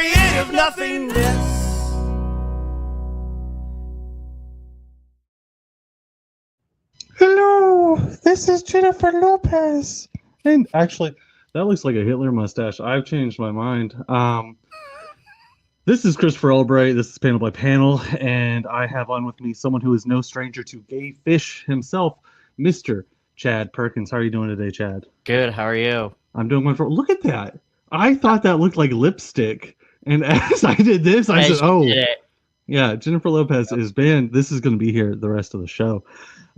creative nothingness. Hello, this is Jennifer Lopez. And actually, that looks like a Hitler mustache. I've changed my mind. This is Christopher Albright. This is Panel by Panel, and I have on with me someone who is no stranger to gay fish himself, Mr. Chad Perkins. How are you doing today, Chad? Good. How are you? I'm doing wonderful. Look at that. I thought that looked like lipstick. And as I did this, I said, oh, yeah, Jennifer Lopez is banned. This is going to be here the rest of the show.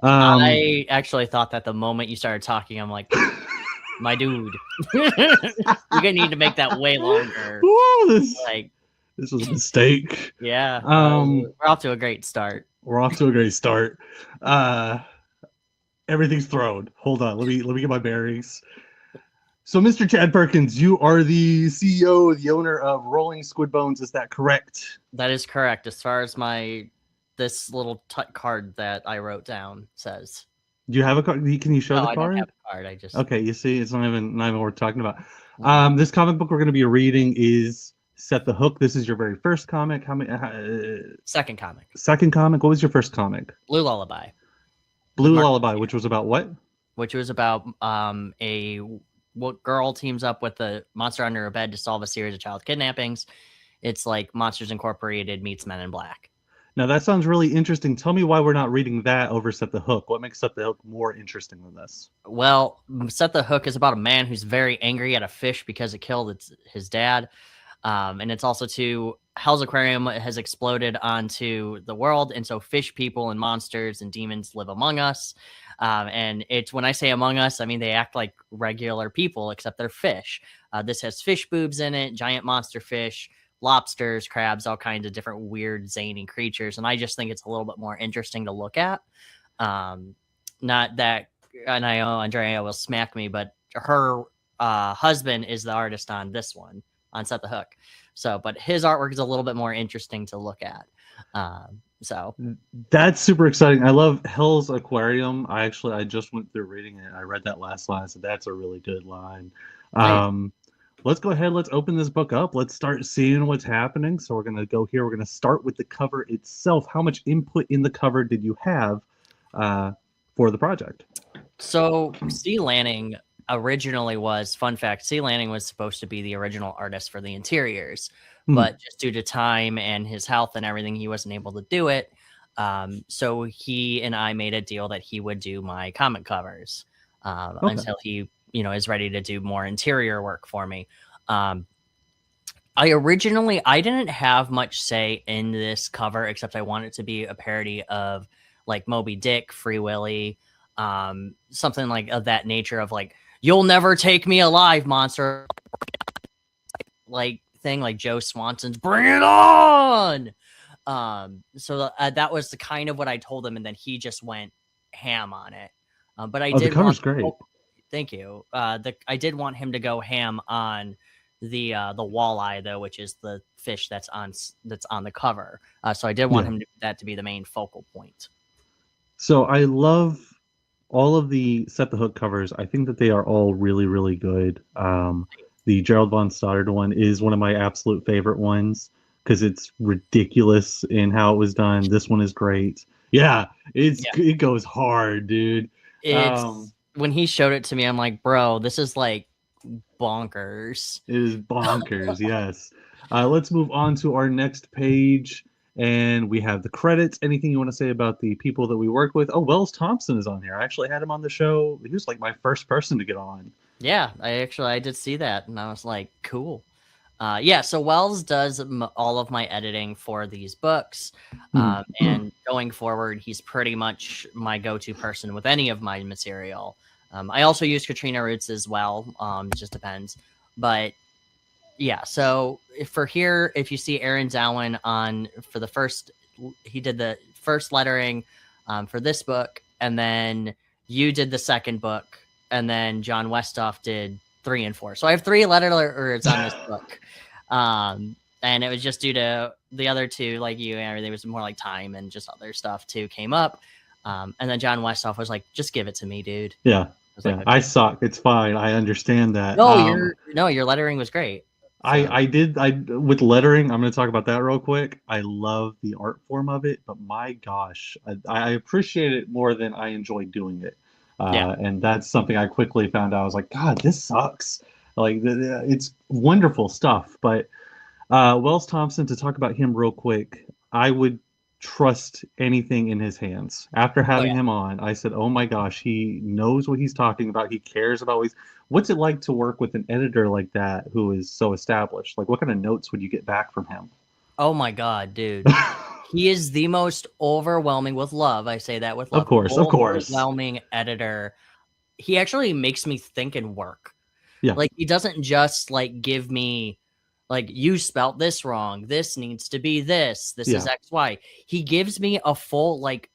I actually thought that the moment you started talking, I'm like, my dude, you're gonna need to make that way longer. Whoa, this was a mistake. Yeah. We're off to a great start. Everything's thrown. Hold on. Let me get my bearings. So, Mr. Chad Perkins, you are the CEO, the owner of Rolling Squid Bones. Is that correct? That is correct. As far as this little card that I wrote down says. Do you have a card? Can you show the card? I don't have a card. I just. Okay, you see, it's not even what we're talking about. This comic book we're going to be reading is Set the Hook. This is your very first comic. How many? Second comic. Second comic. What was your first comic? Blue Lullaby. Lullaby, which was about what? Which was about a girl teams up with a monster under her bed to solve a series of child kidnappings. It's like Monsters Incorporated meets Men in Black. Now, that sounds really interesting. Tell me why we're not reading that over Set the Hook. What makes Set the Hook more interesting than this? Well, Set the Hook is about a man who's very angry at a fish because it killed his dad. And it's also Hell's Aquarium has exploded onto the world. And so fish people and monsters and demons live among us. And it's when I say among us, I mean they act like regular people, except they're fish. This has fish boobs in it, giant monster fish, lobsters, crabs, all kinds of different weird zany creatures, and I just think it's a little bit more interesting to look at. Not that, and I know Andrea will smack me, but her husband is the artist on this one, on Set the Hook. So, but his artwork is a little bit more interesting to look at. So that's super exciting. I love Hell's Aquarium. I just went through reading it. I read that last line, so that's a really good line. Let's go ahead. Let's open this book up. Let's start seeing what's happening. So we're going to go here. We're going to start with the cover itself. How much input in the cover did you have for the project? So C. Lanning originally was, fun fact, C. Lanning was supposed to be the original artist for the interiors, but just due to time and his health and everything, he wasn't able to do it. So he and I made a deal that he would do my comic covers until he is ready to do more interior work for me. I didn't have much say in this cover, except I wanted it to be a parody of like Moby Dick, Free Willy, something like of that nature of like, you'll never take me alive, monster, like thing, like Joe Swanson's Bring It On. So that was the kind of what I told him. And then he just went ham on it. But the cover's great. Thank you. I did want him to go ham on the walleye though, which is the fish that's on the cover. So I did want that to be the main focal point. So I love all of the Set the Hook covers. I think that they are all really, really good. The Gerald von Stoddard one is one of my absolute favorite ones because it's ridiculous in how it was done. This one is great. Yeah, it goes hard, dude. When he showed it to me, I'm like, bro, this is like bonkers. It is bonkers, yes. Let's move on to our next page, and we have the credits. Anything you want to say about the people that we work with? Oh, Wells Thompson is on here. I actually had him on the show. He was like my first person to get on. Yeah, I did see that, and I was like, cool. So Wells does all of my editing for these books, and going forward, he's pretty much my go-to person with any of my material. I also use Katrina Roots as well. It just depends. But yeah, so if you see Aaron Dowen he did the first lettering for this book, and then you did the second book, and then John Westhoff did 3 and 4. So I have 3 letterers on this book. And it was just due to the other 2, like you and everything, was more like time and just other stuff too came up. And then John Westhoff was like, just give it to me, dude. Yeah. Like, okay. I suck. It's fine. I understand that. No, your lettering was great. I with lettering, I'm going to talk about that real quick. I love the art form of it, but my gosh, I appreciate it more than I enjoy doing it. Yeah. And that's something I quickly found out. I was like, God, this sucks. Like, it's wonderful stuff. But Wells Thompson, to talk about him real quick, I would trust anything in his hands. After Oh having yeah. him on, I said, oh my gosh, he knows what he's talking about. He cares about what's it like to work with an editor like that who is so established? Like, what kind of notes would you get back from him? Oh my God, dude. He is the most overwhelming, with love. I say that with love. Of course. Overwhelming editor. He actually makes me think and work. Yeah. Like, he doesn't just like give me like, you spelt this wrong. This needs to be this. This is XY. He gives me a full like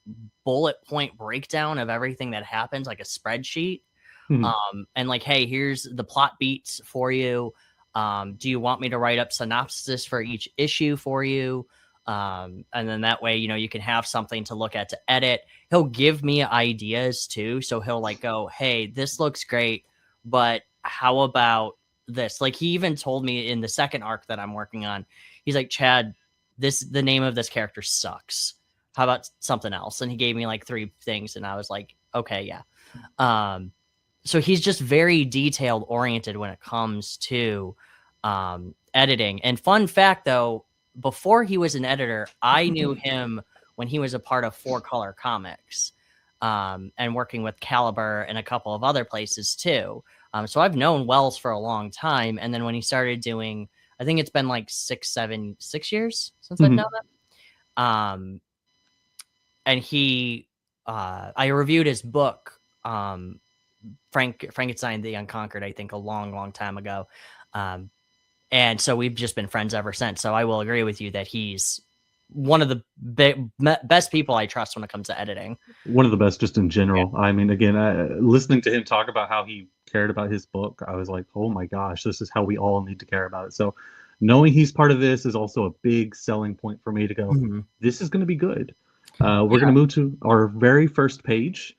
bullet point breakdown of everything that happens, like a spreadsheet. And like, hey, here's the plot beats for you. Do you want me to write up synopsis for each issue for you? And then that way, you can have something to look at to edit. He'll give me ideas too. So he'll like go, hey, this looks great, but how about this? Like, he even told me in the second arc that I'm working on, he's like, Chad, the name of this character sucks. How about something else? And he gave me like 3 things, and I was like, okay, yeah. So he's just very detailed oriented when it comes to editing. And fun fact though, before he was an editor, I knew him when he was a part of 4-Color Comics, and working with Caliber and a couple of other places too. So I've known Wells for a long time. And then when he started doing, I think it's been like 6 years since I've known him. And I reviewed his book, Frankenstein the Unconquered, I think a long, long time ago. And so we've just been friends ever since. So I will agree with you that he's one of the best people I trust when it comes to editing. One of the best just in general. Yeah. I mean, again, listening to him talk about how he cared about his book, I was like, oh my gosh, this is how we all need to care about it. So knowing he's part of this is also a big selling point for me to go, this is going to be good. We're going to move to our very first page.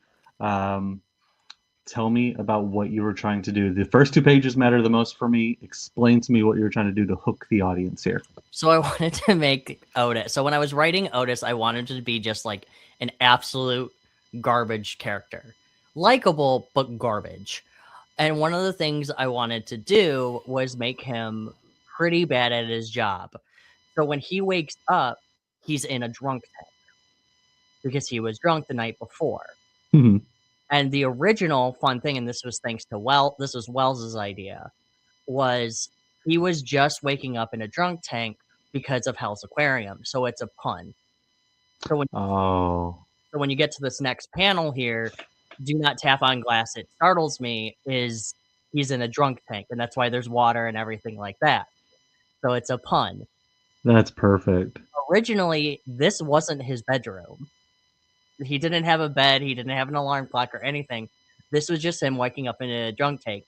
Tell me about what you were trying to do. The first 2 pages matter the most for me. Explain to me what you were trying to do to hook the audience here. So I wanted to make Otis. So when I was writing Otis, I wanted to be just like an absolute garbage character. Likable, but garbage. And one of the things I wanted to do was make him pretty bad at his job. So when he wakes up, he's in a drunk tank because he was drunk the night before. And the original fun thing, and this was thanks to this was Wells's idea, was he was just waking up in a drunk tank because of Hell's Aquarium. So it's a pun. So when you get to this next panel here, do not tap on glass, it startles me, is he's in a drunk tank, and that's why there's water and everything like that. So it's a pun. That's perfect. Originally, this wasn't his bedroom. He didn't have a bed. He didn't have an alarm clock or anything. This was just him waking up in a drunk tank.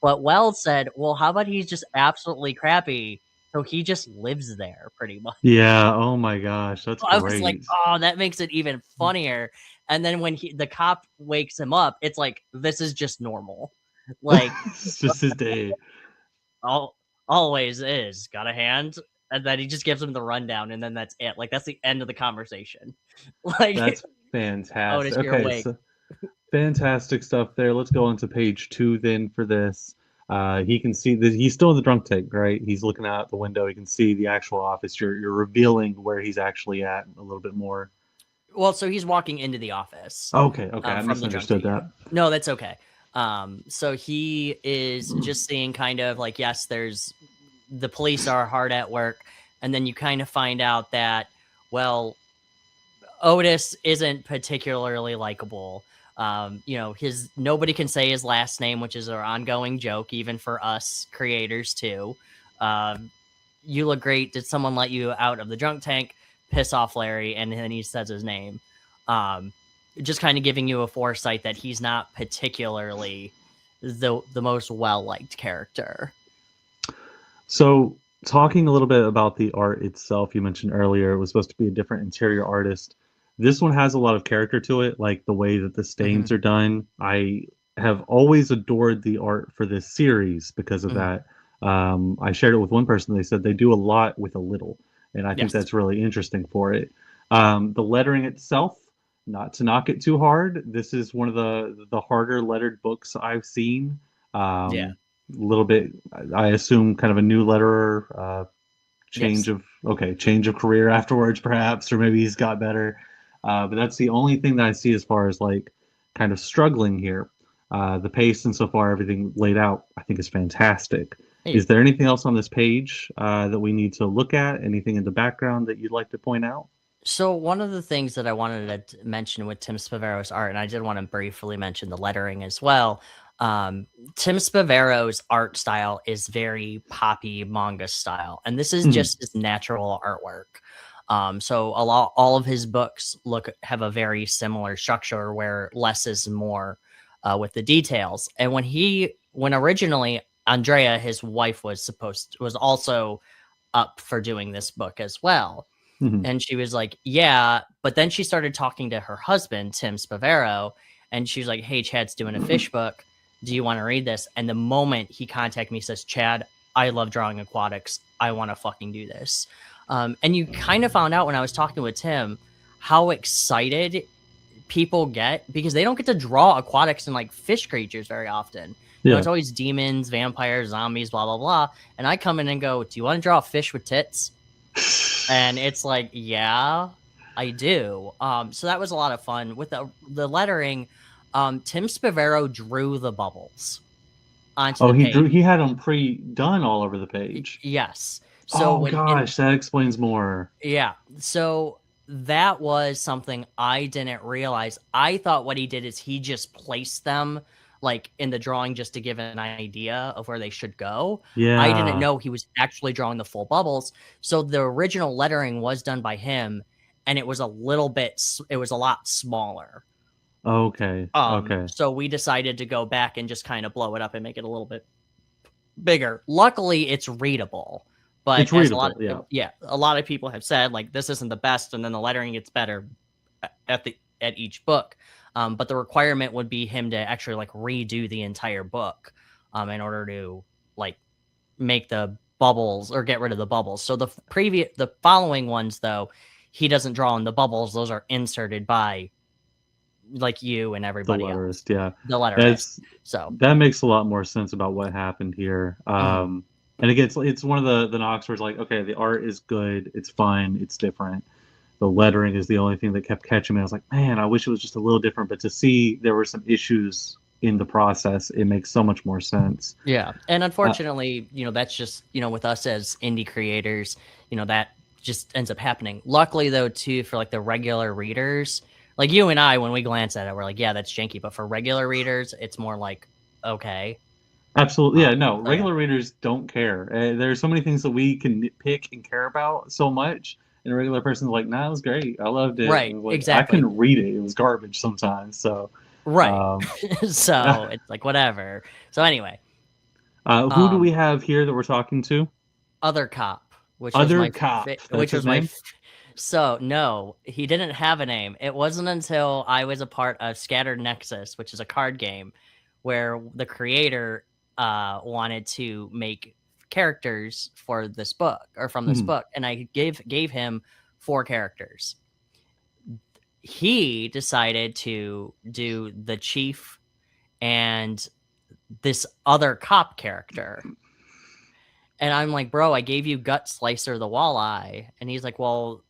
But Wells said, well, how about he's just absolutely crappy? So he just lives there pretty much. Yeah. Oh my gosh. That's great. I was like, oh, that makes it even funnier. And then when the cop wakes him up, it's like, this is just normal. Like, it's just his day. Always is. Got a hand? And then he just gives him the rundown, and then that's it. Like, that's the end of the conversation. Like, that's fantastic. Otis, you're awake. So fantastic stuff there. Let's go on to page 2 then for this. He can see that he's still in the drunk tank, right? He's looking out the window. He can see the actual office. You're revealing where he's actually at a little bit more. Well, so he's walking into the office. Okay. I misunderstood that. No, that's okay. So he is just seeing kind of like, yes, the police are hard at work. And then you kind of find out that, well, Otis isn't particularly likable. Nobody can say his last name, which is our ongoing joke, even for us creators too. You look great. Did someone let you out of the drunk tank? Piss off Larry. And then he says his name. Just kind of giving you a foresight that he's not particularly the most well-liked character. So talking a little bit about the art itself, you mentioned earlier, it was supposed to be a different interior artist. This one has a lot of character to it, like the way that the stains are done. I have always adored the art for this series because of that. I shared it with one person. They said they do a lot with a little, and I think Yes. that's really interesting for it. The lettering itself, not to knock it too hard, this is one of the harder lettered books I've seen. Yeah. A little bit, I assume, kind of a new letterer, Yes. change of career afterwards, perhaps, or maybe he's got better. But that's the only thing that I see as far as like kind of struggling here. The pace and so far everything laid out, I think, is fantastic. Hey. Is there anything else on this page that we need to look at? Anything in the background that you'd like to point out? So one of the things that I wanted to mention with Tim Spavero's art, and I did want to briefly mention the lettering as well. Tim Spavero's art style is very poppy manga style, and this is just his natural artwork. So all of his books have a very similar structure where less is more with the details. And when originally Andrea, his wife, was also up for doing this book as well. And she was like, yeah, but then she started talking to her husband, Tim Spavero, and she was like, hey, Chad's doing a fish book. Do you want to read this? And the moment he contacted me, says, Chad, I love drawing aquatics. I want to fucking do this. And you kind of found out when I was talking with Tim how excited people get because they don't get to draw aquatics and like fish creatures very often. You know, it's always demons, vampires, zombies, blah, blah, blah. And I come in and go, do you want to draw a fish with tits? And it's like, yeah, I do. So that was a lot of fun with the lettering. Tim Spavero drew the bubbles onto the page. He had them pre-done all over the page. Yes. So that explains more. Yeah. So that was something I didn't realize. I thought what he did is he just placed them like in the drawing just to give an idea of where they should go. Yeah. I didn't know he was actually drawing the full bubbles. So the original lettering was done by him, and it was a lot smaller. Okay. Okay. So we decided to go back and just kind of blow it up and make it a little bit bigger. Luckily, it's readable. But it's readable, a lot of people have said like this isn't the best, and then the lettering gets better at each book. But the requirement would be him to actually like redo the entire book in order to like make the bubbles or get rid of the bubbles. So the following ones, though, he doesn't draw in the bubbles. Those are inserted by like you and everybody else. Yeah. The letterist. So that makes a lot more sense about what happened here. And again, it's one of the knocks where it's like, okay, the art is good, it's fine, it's different. The lettering is the only thing that kept catching me. I was like, man, I wish it was just a little different. But to see there were some issues in the process, it makes so much more sense. Yeah. And unfortunately, that's just, with us as indie creators, that just ends up happening. Luckily, though, too, for like the regular readers, like you and I, when we glance at it, we're like, yeah, that's janky. But for regular readers, it's more like, okay. Absolutely. Yeah, no, regular readers don't care. There's so many things that we can nitpick and care about so much. And a regular person's like, nah, it was great. I loved it. Right, like, exactly. I couldn't read it. It was garbage sometimes. So right. So it's like whatever. So anyway. Who do we have here that we're talking to? Other Cop. Which So no, he didn't have a name. It wasn't until I was a part of Scattered Nexus, which is a card game where the creator wanted to make characters for this book or from this book, and I gave him 4 characters. He decided to do the chief and this other cop character, and I'm like, bro, I gave you Gut Slicer the Walleye, and he's like, well,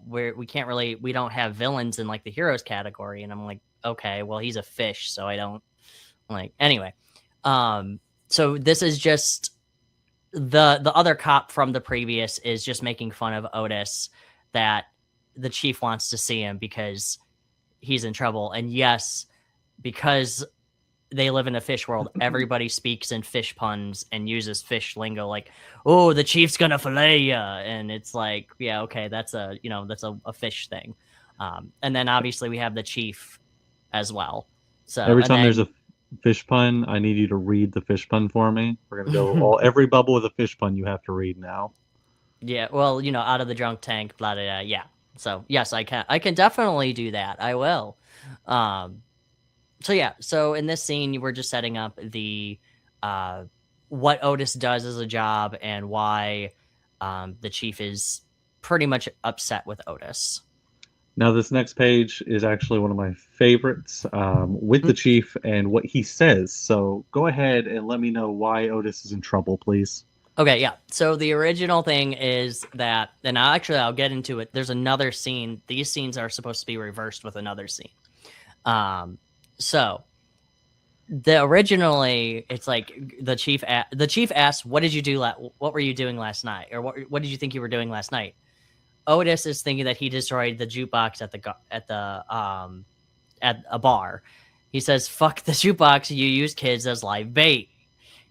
we don't have villains in like the heroes category, and I'm like, okay, well, he's a fish, so I don't like anyway. So this is just the other cop from the previous is just making fun of Otis that the chief wants to see him because he's in trouble. And yes, because they live in a fish world, everybody speaks in fish puns and uses fish lingo like, oh, the chief's gonna fillet ya. And it's like, yeah, okay, that's a fish thing. And then obviously we have the chief as well. So every time there's a fish pun, I need you to read the fish pun for me. We're gonna go every bubble with a fish pun you have to read now. Yeah, well, out of the drunk tank, blah blah blah. Yeah. So yes, I can definitely do that. I will. So yeah, so in this scene we're just setting up the what Otis does as a job and why the chief is pretty much upset with Otis. Now, this next page is actually one of my favorites, with the chief and what he says. So go ahead and let me know why Otis is in trouble, please. Okay, yeah. So the original thing is that, and I'll get into it. There's another scene. These scenes are supposed to be reversed with another scene. So originally it's like the chief asks, "What did you do? What were you doing last night? Or what did you think you were doing last night?" Otis is thinking that he destroyed the jukebox at a bar. He says, "Fuck the jukebox. You use kids as live bait."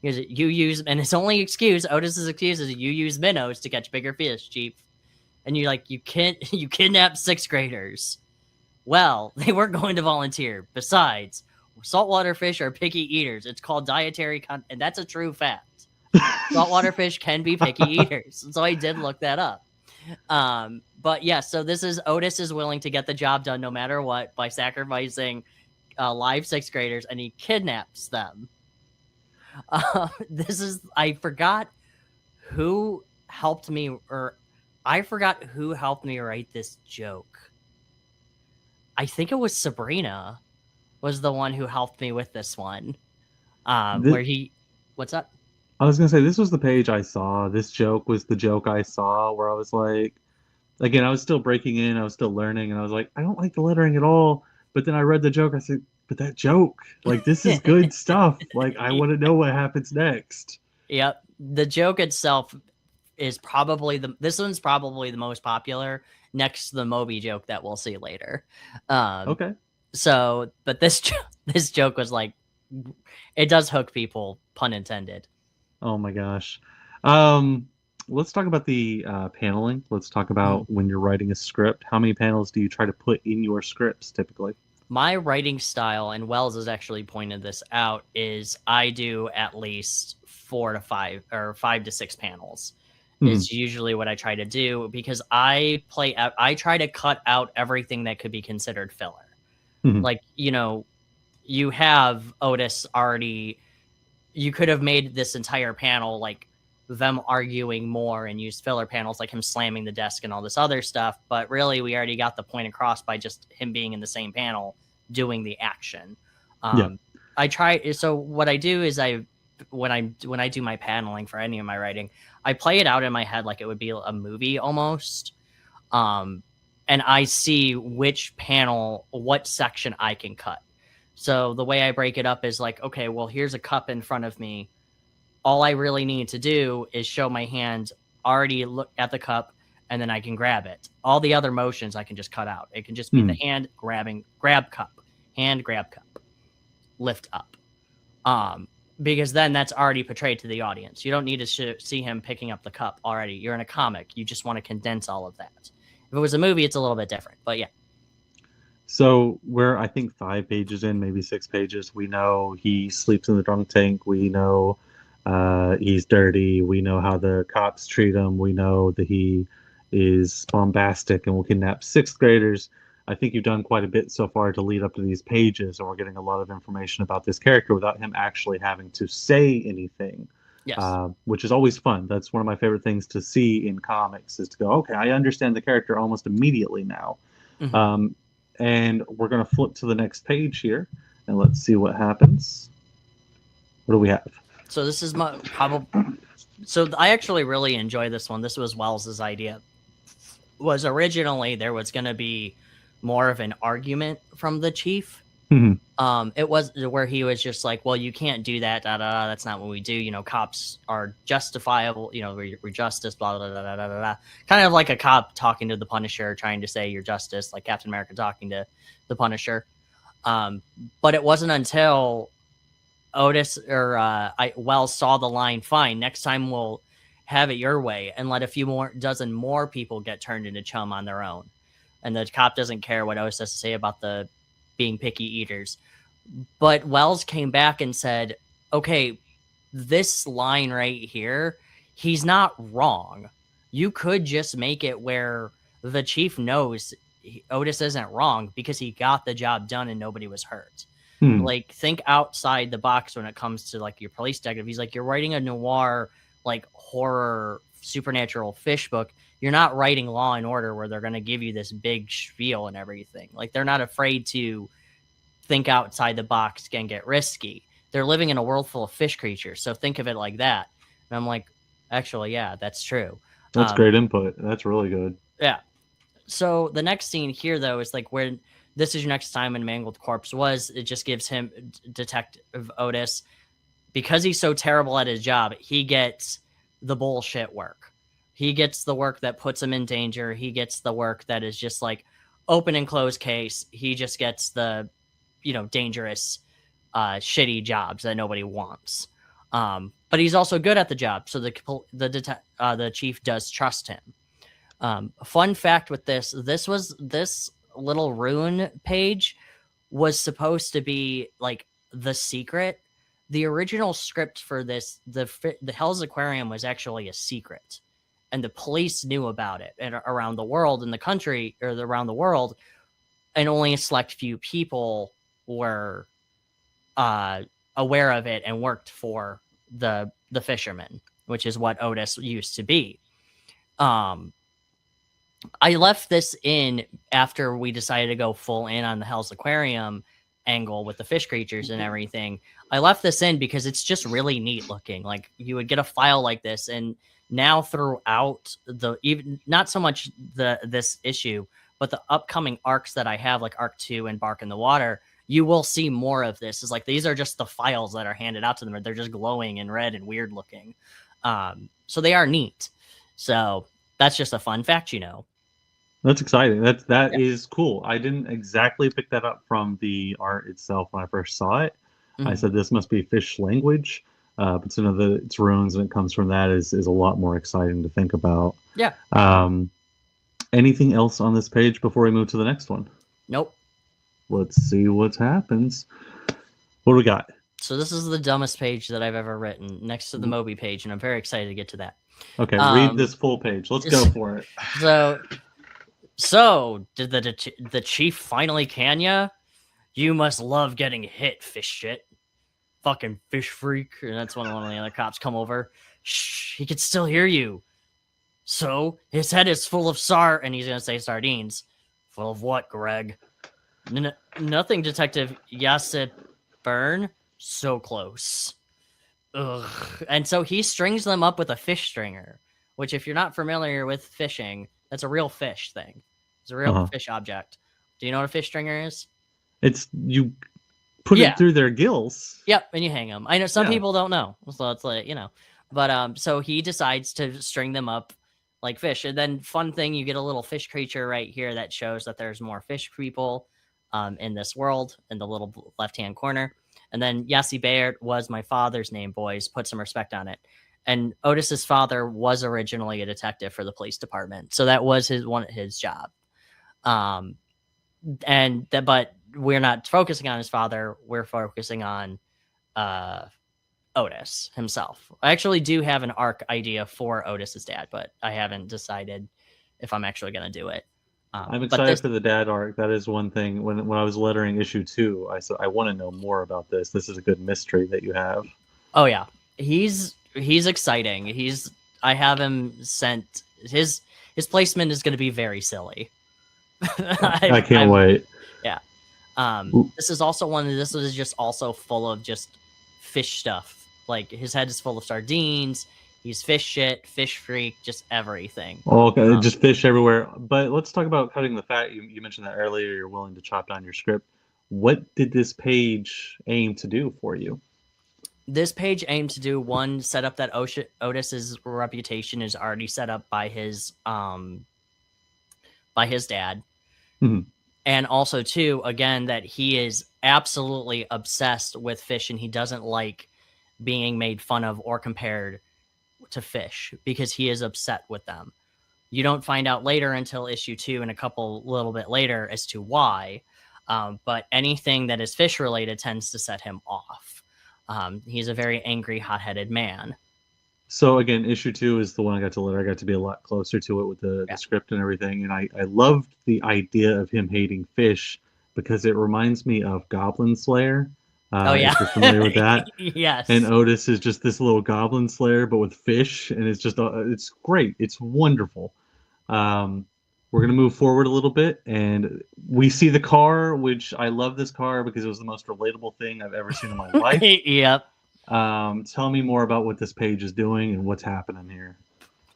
You use, and his only excuse, Otis's excuse, is you use minnows to catch bigger fish, chief. And you're like, you kidnapped 6th graders. Well, they weren't going to volunteer. Besides, saltwater fish are picky eaters. It's called dietary and that's a true fact. Saltwater fish can be picky eaters. So I did look that up. But yeah, so this is Otis is willing to get the job done no matter what by sacrificing live 6th graders, and he kidnaps them. I forgot who helped me, write this joke. I think it was Sabrina was the one who helped me with this one. What's up? I was going to say, this was the page I saw. This joke was the joke I saw where I was like, again, I was still breaking in, I was still learning, and I was like, I don't like the lettering at all. But then I read the joke, I said, but that joke, like, this is good stuff. Like, I want to know what happens next. Yep. The joke itself is this one's probably the most popular next to the Moby joke that we'll see later. Okay. So, but this joke was like, it does hook people, pun intended. Oh my gosh. Let's talk about the paneling. Let's talk about when you're writing a script. How many panels do you try to put in your scripts typically? My writing style, and Wells has actually pointed this out, is I do at least 4 to 5 or 5 to 6 panels. Is usually what I try to do, because I try to cut out everything that could be considered filler. Like, you have Otis already, you could have made this entire panel like them arguing more and use filler panels like him slamming the desk and all this other stuff, but really we already got the point across by just him being in the same panel doing the action. So what I do is when I do my paneling for any of my writing, I play it out in my head like it would be a movie almost, and I see which panel, what section I can cut. So the way I break it up is like, okay, well, here's a cup in front of me. All I really need to do is show my hand already look at the cup, and then I can grab it. All the other motions I can just cut out. It can just be the hand grab cup, hand grab cup, lift up. Because then that's already portrayed to the audience. You don't need to see him picking up the cup already. You're in a comic. You just want to condense all of that. If it was a movie, it's a little bit different, but yeah. So we're, I think, 5 pages in, maybe 6 pages. We know he sleeps in the drunk tank. We know he's dirty. We know how the cops treat him. We know that he is bombastic and will kidnap 6th graders. I think you've done quite a bit so far to lead up to these pages, and we're getting a lot of information about this character without him actually having to say anything. Yes. Which is always fun. That's one of my favorite things to see in comics, is to go, okay, I understand the character almost immediately now. And we're going to flip to the next page here, and let's see what happens. What do we have? So this is my So I actually really enjoy this one. This was Wells's idea. Was originally there was going to be more of an argument from the chief. It was where he was just like, well, you can't do that. That's not what we do. Cops are justifiable. We're justice, blah, blah, blah, blah, blah, blah. Kind of like a cop talking to the Punisher, trying to say you're justice, like Captain America talking to the Punisher. But it wasn't until Otis or Wells saw the line, fine, next time we'll have it your way and let a dozen more people get turned into chum on their own. And the cop doesn't care what Otis has to say about the being picky eaters. But Wells came back and said, okay, this line right here, he's not wrong. You could just make it where the chief knows Otis isn't wrong because he got the job done and nobody was hurt. Like, think outside the box when it comes to like your police detective. He's like, you're writing a noir, like horror, supernatural fish book. You're not writing Law and Order where they're going to give you this big spiel and everything. Like, they're not afraid to think outside the box and get risky. They're living in a world full of fish creatures. So think of it like that. And I'm like, actually, yeah, that's true. That's great input. That's really good. Yeah. So the next scene here, though, is like where this is your next time in Mangled Corpse was. It just gives him, Detective Otis, because he's so terrible at his job, he gets the bullshit work. He gets the work that puts him in danger. He gets the work that is just like open and close case. He just gets the, dangerous, shitty jobs that nobody wants. But he's also good at the job, so the chief does trust him. Fun fact with this little rune page was supposed to be like the secret. The original script for this, the Hell's Aquarium, was actually a secret, and the police knew about it and around the world, in the country, or around the world, and only a select few people were aware of it and worked for the fishermen, which is what Otis used to be. I left this in after we decided to go full in on the Hell's Aquarium angle with the fish creatures and everything. I left this in because it's just really neat looking. Like, you would get a file like this, and now throughout even not so much this issue, but the upcoming arcs that I have, like Arc 2 and Bark in the Water, you will see more of this. It's like, these are just the files that are handed out to them. They're just glowing and red and weird looking. So they are neat. So that's just a fun fact, That's exciting. That is cool. I didn't exactly pick that up from the art itself when I first saw it. I said this must be fish language, but to know that it's runes and it comes from that is a lot more exciting to think about. Yeah. Anything else on this page before we move to the next one? Nope. Let's see what happens. What do we got? So this is the dumbest page that I've ever written, next to the Moby page, and I'm very excited to get to that. Okay, read this full page. Let's go for it. So did the chief finally can ya? You must love getting hit, fish shit. Fucking fish freak. And that's when one of the other cops come over. Shh, he can still hear you. So his head is full of and he's gonna say sardines. Full of what, Greg? Nothing, Detective Yasip Byrne. So close. Ugh. And so he strings them up with a fish stringer, which, if you're not familiar with fishing, that's a real fish thing. It's a real fish object. Do you know what a fish stringer is? It's you put it through their gills. Yep, and you hang them. I know some people don't know, so it's like, But so he decides to string them up like fish. And then, fun thing, you get a little fish creature right here that shows that there's more fish people in this world, in the little left-hand corner. And then Yassi Bayard was my father's name, boys. Put some respect on it. And Otis's father was originally a detective for the police department, so that was his job. But we're not focusing on his father. We're focusing on Otis himself. I actually do have an arc idea for Otis's dad, but I haven't decided if I'm actually going to do it. I'm excited for the dad arc. That is one thing. When I was lettering issue 2, I said I want to know more about this. This is a good mystery that you have. Oh yeah, he's exciting. I have him sent. His placement is going to be very silly. I can't wait. Yeah. This is also this is just also full of just fish stuff. Like, his head is full of sardines. He's fish shit, fish freak, just everything. Oh, okay, just fish everywhere. But let's talk about cutting the fat. You mentioned that earlier. You're willing to chop down your script. What did this page aim to do for you? This page aimed to do, one, set up that Otis's reputation is already set up by his dad. Mm-hmm. And also, 2, again, that he is absolutely obsessed with fish, and he doesn't like being made fun of or compared to fish because he is upset with them. You don't find out later until issue 2 and little bit later as to why. But anything that is fish related tends to set him off. He's a very angry, hot-headed man. So again, issue 2 is the one I got to letter. I got to be a lot closer to it with the script and everything. And I loved the idea of him hating fish because it reminds me of Goblin Slayer. Oh yeah, If you're familiar with that. yes. And Otis is just this little goblin slayer, but with fish, and it's great. It's wonderful. We're gonna move forward a little bit, and we see the car, which I love this car because it was the most relatable thing I've ever seen in my life. Yep. Tell me more about what this page is doing and what's happening here.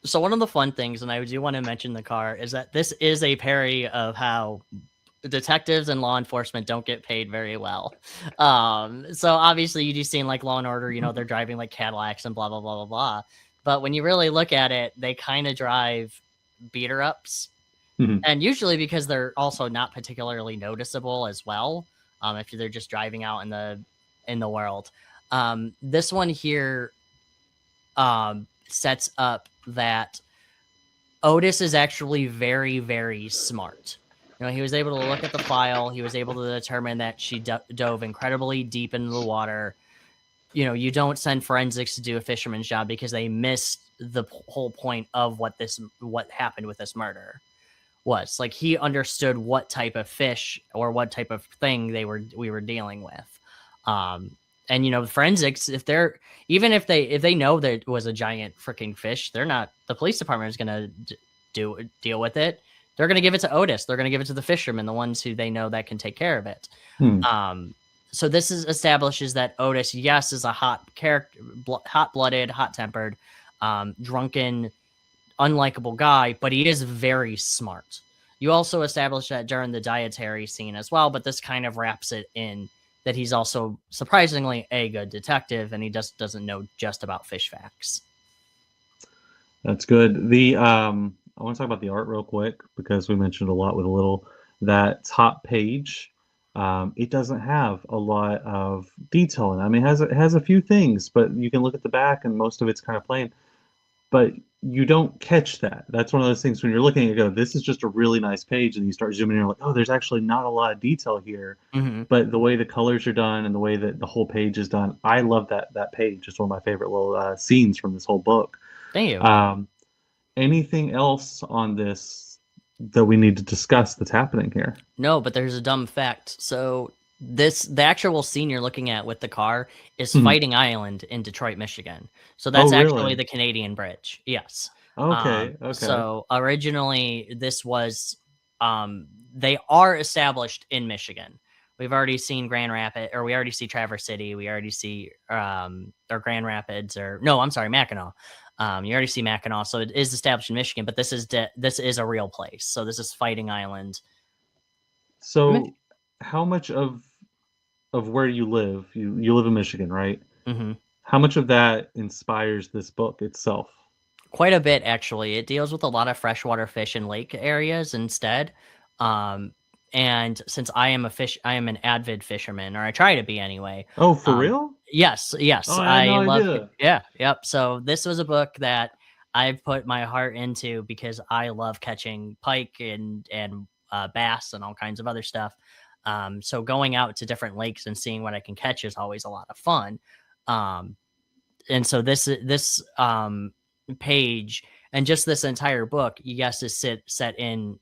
So one of the fun things, and I do want to mention the car, is that this is a parody of how detectives and law enforcement don't get paid very well. So obviously you do see in like Law and Order, you know, they're driving like Cadillacs and blah, blah, blah, blah, blah. But when you really look at it, they kind of drive beater ups. And usually because they're also not particularly noticeable as well. If they're just driving out in the world. This one here sets up that Otis is actually very, very smart. You know, he was able to look at the file. He was able to determine that she dove incredibly deep into the water. You know, you don't send forensics to do a fisherman's job because they missed the whole point of what happened with this murder was. Like, he understood what type of fish or what type of thing we were dealing with. And you know, forensics, if they know that it was a giant freaking fish, the police department is going to deal with it. They're going to give it to Otis. They're going to give it to the fishermen, the ones who they know that can take care of it. So this establishes that Otis, yes, is a hot character, hot-blooded, hot-tempered, drunken, unlikable guy, but he is very smart. You also establish that during the dietary scene as well, but this kind of wraps it in that he's also surprisingly a good detective, and he just doesn't know just about fish facts. That's good. I want to talk about the art real quick because we mentioned a lot with a little. That top page, it doesn't have a lot of detail in it. I mean, it has a few things, but you can look at the back and most of it's kind of plain. But you don't catch that. That's one of those things when you're looking at it, go, this is just a really nice page, and you start zooming in, you're like, oh, there's actually not a lot of detail here. But the way the colors are done and the way that the whole page is done, I love that page. It's one of my favorite little scenes from this whole book. Thank you. Anything else on this that we need to discuss that's happening here? No, but there's a dumb fact. So the actual scene you're looking at with the car is Fighting Island in Detroit, Michigan. So that's actually the Canadian bridge. Yes. Okay. So originally this was, they are established in Michigan. We've already seen Grand Rapids, or we already see Traverse City. We already see, or Grand Rapids, Mackinac. You already see Mackinac, so it is established in Michigan, but this is a real place. So this is Fighting Island. So how much of where you live, you live in Michigan, right? How much of that inspires this book itself? Quite a bit, actually. It deals with a lot of freshwater fish and lake areas instead. And since I am an avid fisherman, or I try to be anyway. Oh, for real? Yes. Oh, I had no idea. Yeah. Yep. So this was a book that I've put my heart into because I love catching pike and bass and all kinds of other stuff. So going out to different lakes and seeing what I can catch is always a lot of fun. And so this page and just this entire book, yes, is set in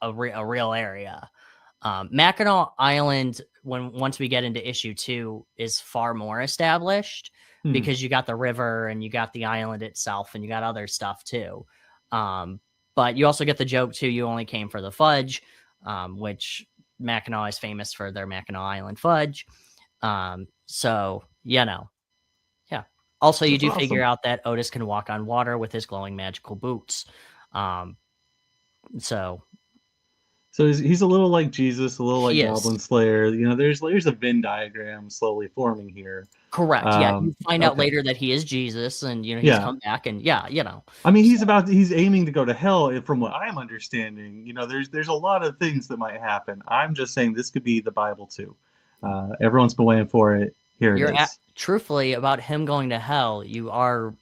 a real area. Mackinac Island, once we get into issue 2, is far more established because you got the river and you got the island itself and you got other stuff too. But you also get the joke too. You only came for the fudge, which Mackinac is famous for their Mackinac Island fudge. So, you know, yeah. Also, you do figure out that Otis can walk on water with his glowing magical boots. So he's a little like Jesus, a little like Goblin Slayer. You know, there's a Venn diagram slowly forming here. Correct. Yeah, you find out later that he is Jesus, and you know he's come back, and you know. I mean, he's aiming to go to hell, from what I'm understanding. You know, there's a lot of things that might happen. I'm just saying this could be the Bible too. Everyone's been waiting for it. Here it is. Truthfully, about him going to hell, you are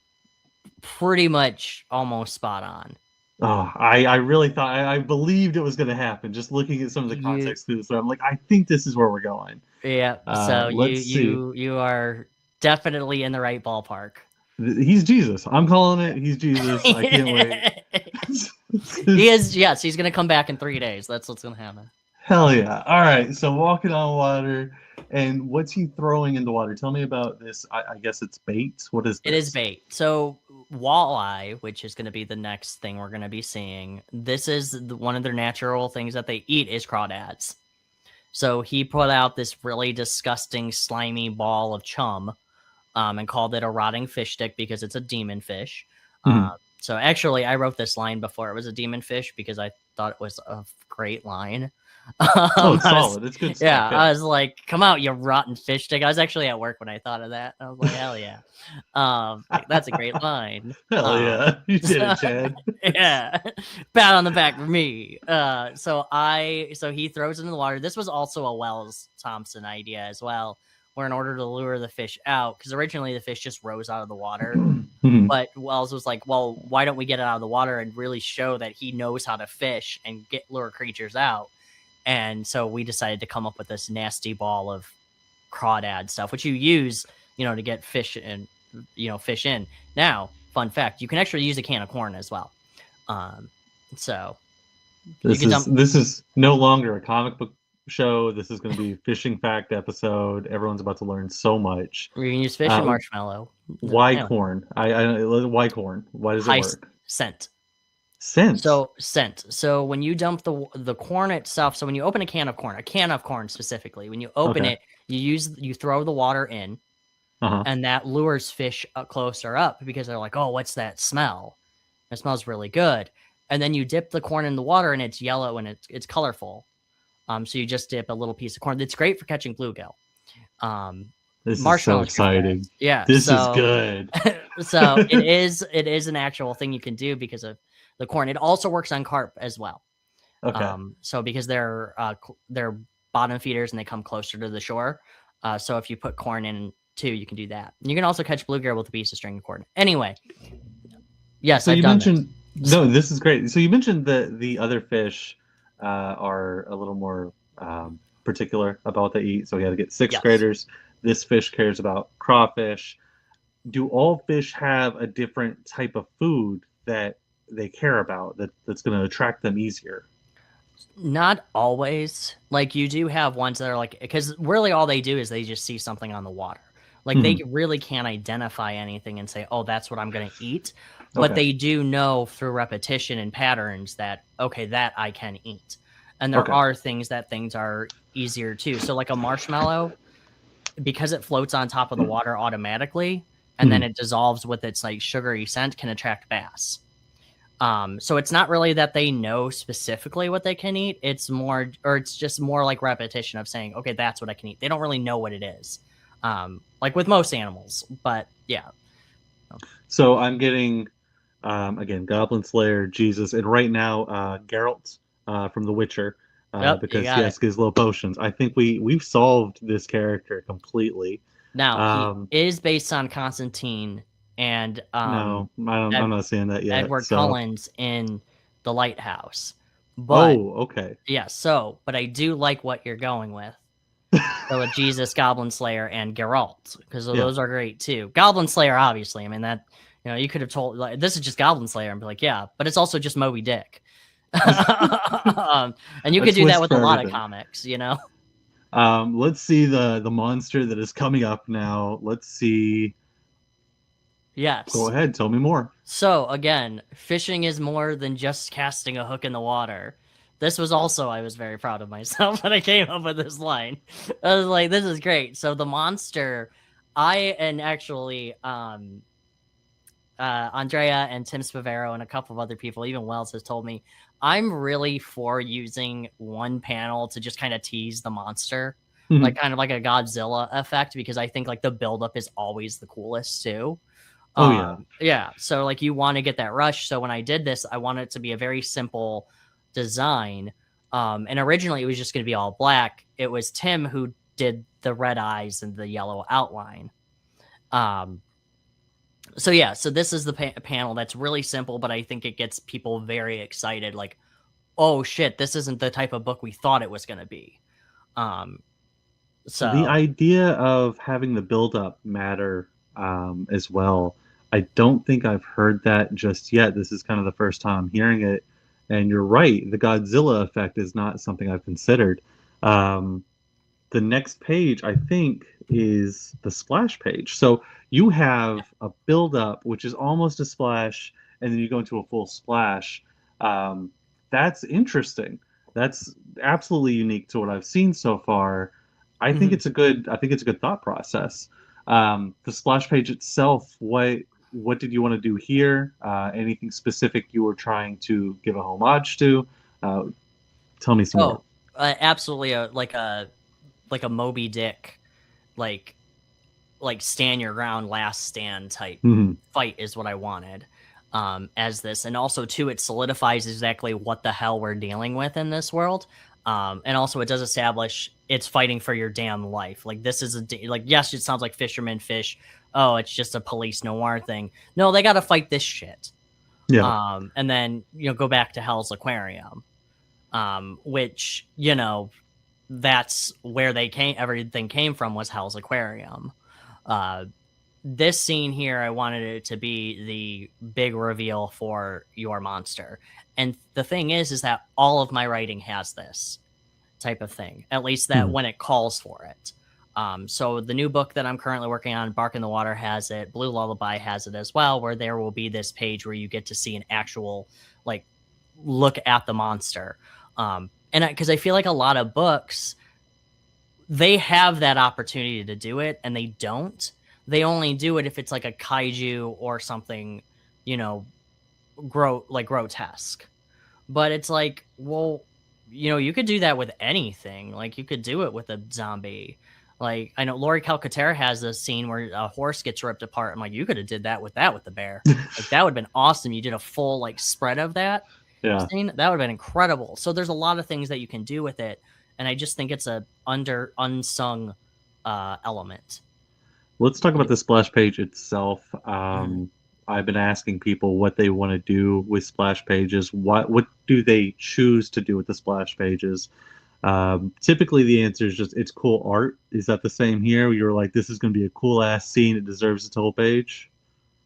pretty much almost spot on. Oh, I really thought I believed it was going to happen. Just looking at some of the context through this, I'm like, I think this is where we're going. Yeah. So you are definitely in the right ballpark. He's Jesus. I'm calling it. He's Jesus. I can't wait. He is. Yes, he's going to come back in 3 days. That's what's going to happen. Hell yeah. All right. So walking on water. And what's he throwing in the water? Tell me about this. I guess it's bait. What is It is this? bait. So walleye, which is going to be the next thing we're going to be seeing, this is one of their natural things that they eat is crawdads. So he put out this really disgusting, slimy ball of chum, and called it a rotting fish stick because it's a demon fish. Mhm. So actually, I wrote this line before it was a demon fish because I thought it was a great line. Oh, it's solid. It's good Yeah, stuff. I was like, "Come out, you rotten fish stick!" I was actually at work when I thought of that. I was like, "Hell yeah, like, that's a great line." Hell yeah. You did it, Chad. Yeah, pat on the back for me. So he throws it in the water. This was also a Wells Thompson idea as well, where in order to lure the fish out, because originally the fish just rose out of the water, Mhm. but Wells was like, well, why don't we get it out of the water and really show that he knows how to fish and lure creatures out? And so we decided to come up with this nasty ball of crawdad stuff, which you use, to get fish in, fish in. Now, fun fact, you can actually use a can of corn as well. So you can dump. This is no longer a comic book show. This is going to be fishing fact episode. Everyone's about to learn so much. You can use fish and marshmallow. Why Anyway, corn? Why corn? Why does it high work? scent. Scent. Scent. So when you dump the corn itself, so when you open a can of corn specifically, when you open it, you throw the water in, and that lures fish closer up because they're like, oh, what's that smell? It smells really good. And then you dip the corn in the water and it's yellow and it's colorful. So you just dip a little piece of corn. It's great for catching bluegill. This is so exciting. Yeah. This is good. So it is an actual thing you can do because of the corn. It also works on carp as well. Okay. So because they're bottom feeders and they come closer to the shore. So if you put corn in too, you can do that. You can also catch bluegill with a piece of string cord. Anyway, yes, so I've you done mentioned this. no. This is great. So you mentioned that the other fish are a little more particular about what they eat. So we had to get sixth graders. This fish cares about crawfish. Do all fish have a different type of food that they care about that's going to attract them easier? Not always. Like you do have ones that are like, because really all they do is they just see something on the water. Like they really can't identify anything and say, oh, that's what I'm going to eat. But they do know through repetition and patterns that, okay, that I can eat. And there are things are easier too. So like a marshmallow, because it floats on top of the water automatically, and then it dissolves with its like sugary scent, can attract bass. So it's not really that they know specifically what they can eat. It's just more like repetition of saying, okay, that's what I can eat. They don't really know what it is. Like with most animals, but yeah. So I'm getting, again, Goblin Slayer, Jesus, and right now, Geralt from The Witcher, because he has his low potions. I think we've solved this character completely. Now, he is based on Constantine and no, I'm not seeing that yet. Edward Cullen's in The Lighthouse. But, okay. Yeah, but I do like what you're going with. So Jesus, Goblin Slayer, and Geralt, because those are great too. Goblin Slayer, obviously. I mean, that, you could have told, like, this is just Goblin Slayer and be like, yeah, but it's also just Moby Dick. And you could do that with a lot of comics, Let's see the monster that is coming up now. Let's see. Yes. Go ahead. Tell me more. So again, fishing is more than just casting a hook in the water. This was also, I was very proud of myself when I came up with this line. I was like, this is great. So the monster, Andrea and Tim Spavero and a couple of other people, even Wells has told me, I'm really for using one panel to just kind of tease the monster, like kind of like a Godzilla effect, because I think like the buildup is always the coolest too. Yeah. So like you want to get that rush. So when I did this, I wanted it to be a very simple design. And originally it was just going to be all black. It was Tim who did the red eyes and the yellow outline. So this is the panel that's really simple, but I think it gets people very excited. Like, oh shit, this isn't the type of book we thought it was going to be. So the idea of having the build-up matter as well, I don't think I've heard that just yet. This is kind of the first time I'm hearing it, And you're right, the Godzilla effect is not something I've considered. The next page, I think, is the splash page. So you have a build up, which is almost a splash, and then you go into a full splash. That's interesting. That's absolutely unique to what I've seen so far. I think it's a good. I think it's a good thought process. The splash page itself. What did you want to do here? Anything specific you were trying to give a homage to? Tell me some more. Absolutely, like a Moby Dick, like stand your ground, last stand type fight is what I wanted as this. And also too, it solidifies exactly what the hell we're dealing with in this world. And also it does establish it's fighting for your damn life. Like this is like, yes, it sounds like fisherman fish. Oh, it's just a police noir thing. No, they got to fight this shit. Yeah. And then, go back to Hell's Aquarium, which, that's where everything came from, was Hell's Aquarium. This scene here, I wanted it to be the big reveal for your monster. And the thing is that all of my writing has this type of thing, at least that when it calls for it. So the new book that I'm currently working on, Bark in the Water, has it. Blue Lullaby has it as well, where there will be this page where you get to see an actual look at the monster. And because I feel like a lot of books, they have that opportunity to do it, and they don't. They only do it if it's like a kaiju or something, grotesque. But it's like, well, you could do that with anything. Like you could do it with a zombie. Like I know Lori Calcaterra has this scene where a horse gets ripped apart. I'm like, you could have did that with the bear. Like that would have been awesome. You did a full spread of that. Yeah. Scene. That would have been incredible. So there's a lot of things that you can do with it. And I just think it's a unsung element. Let's talk about the splash page itself. I've been asking people what they want to do with splash pages. What do they choose to do with the splash pages? Typically, the answer is just it's cool art. Is that the same here? You're like, this is going to be a cool ass scene. It deserves its whole page.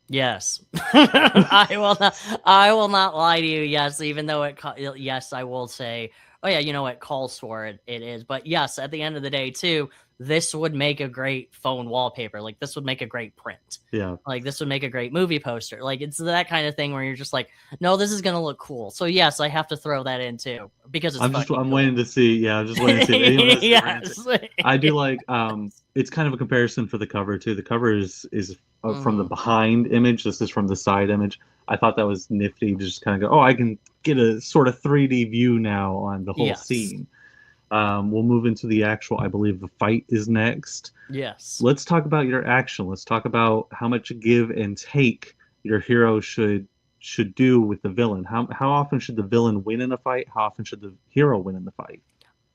Yes, I will not lie to you. Yes, even though yes, I will say, oh yeah, it calls for it. It is, but yes, at the end of the day, too, this would make a great phone wallpaper. Like this would make a great print. Yeah. Like this would make a great movie poster. Like it's that kind of thing where you're just like, no, this is gonna look cool. So yes, I have to throw that in too because I'm cool. waiting to see. Yeah, I'm just waiting to see. Yes. I do like. It's kind of a comparison for the cover too. The cover is from the behind image. This is from the side image. I thought that was nifty. Just kind of go, I can get a sort of 3D view now on the whole scene. We'll move into the actual. I believe the fight is next. Yes. Let's talk about your action. Let's talk about how much give and take your hero should do with the villain. How often should the villain win in a fight? How often should the hero win in the fight?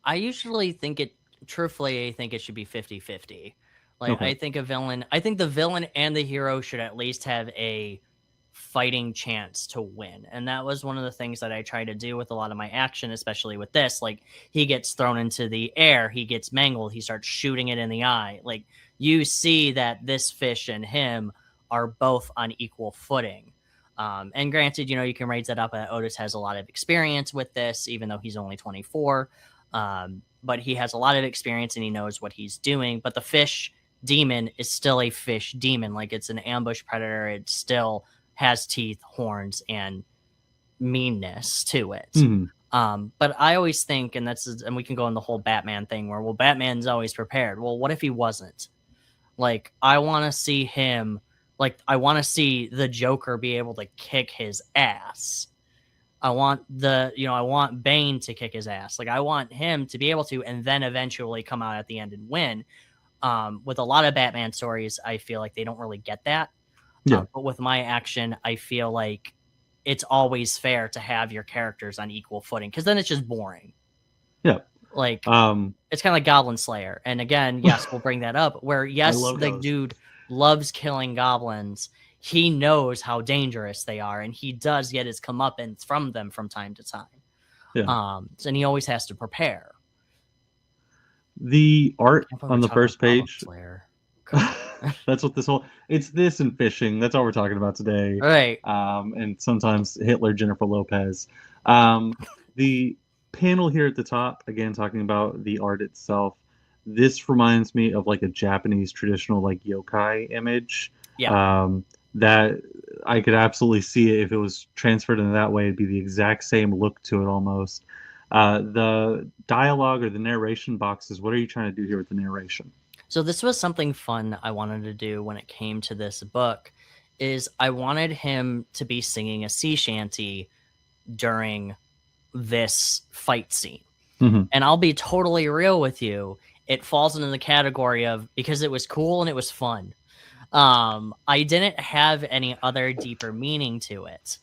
I usually think truthfully, I think it should be 50-50. Like, okay. I think the villain and the hero should at least have a fighting chance to win. And that was one of the things that I try to do with a lot of my action, especially with this. Like, he gets thrown into the air, he gets mangled, he starts shooting it in the eye. Like, you see that this fish and him are both on equal footing. And granted, you can raise that up. Otis has a lot of experience with this, even though he's only 24. But he has a lot of experience and he knows what he's doing. But the fish demon is still a fish demon. Like, it's an ambush predator. It still has teeth, horns, and meanness to it. But I always think, and we can go in the whole Batman thing where, well, Batman's always prepared. Well, what if he wasn't? Like, I want to see him, like, I want to see the Joker be able to kick his ass. I want Bane to kick his ass. Like, I want him to be able to, and then eventually come out at the end and win. With a lot of Batman stories, I feel like they don't really get that. Yeah. But with my action, I feel like it's always fair to have your characters on equal footing, because then it's just boring. Yeah. Like, it's kind of like Goblin Slayer. And again, yes, we'll bring that up, where, yes, the dude loves killing goblins. He knows how dangerous they are, and he does get his comeuppance from them from time to time. Yeah. And he always has to prepare. The art on the first page. That's what it's this and fishing. That's all we're talking about today. Right. And sometimes Hitler, Jennifer Lopez. The panel here at the top, again, talking about the art itself. This reminds me of like a Japanese traditional like yokai image. Yeah. That I could absolutely see it if it was transferred in that way. It'd be the exact same look to it almost. The dialogue or the narration boxes, what are you trying to do here with the narration? So this was something fun I wanted to do when it came to this book, is I wanted him to be singing a sea shanty during this fight scene. Mm-hmm. And I'll be totally real with you. It falls into the category of because it was cool and it was fun. I didn't have any other deeper meaning to it.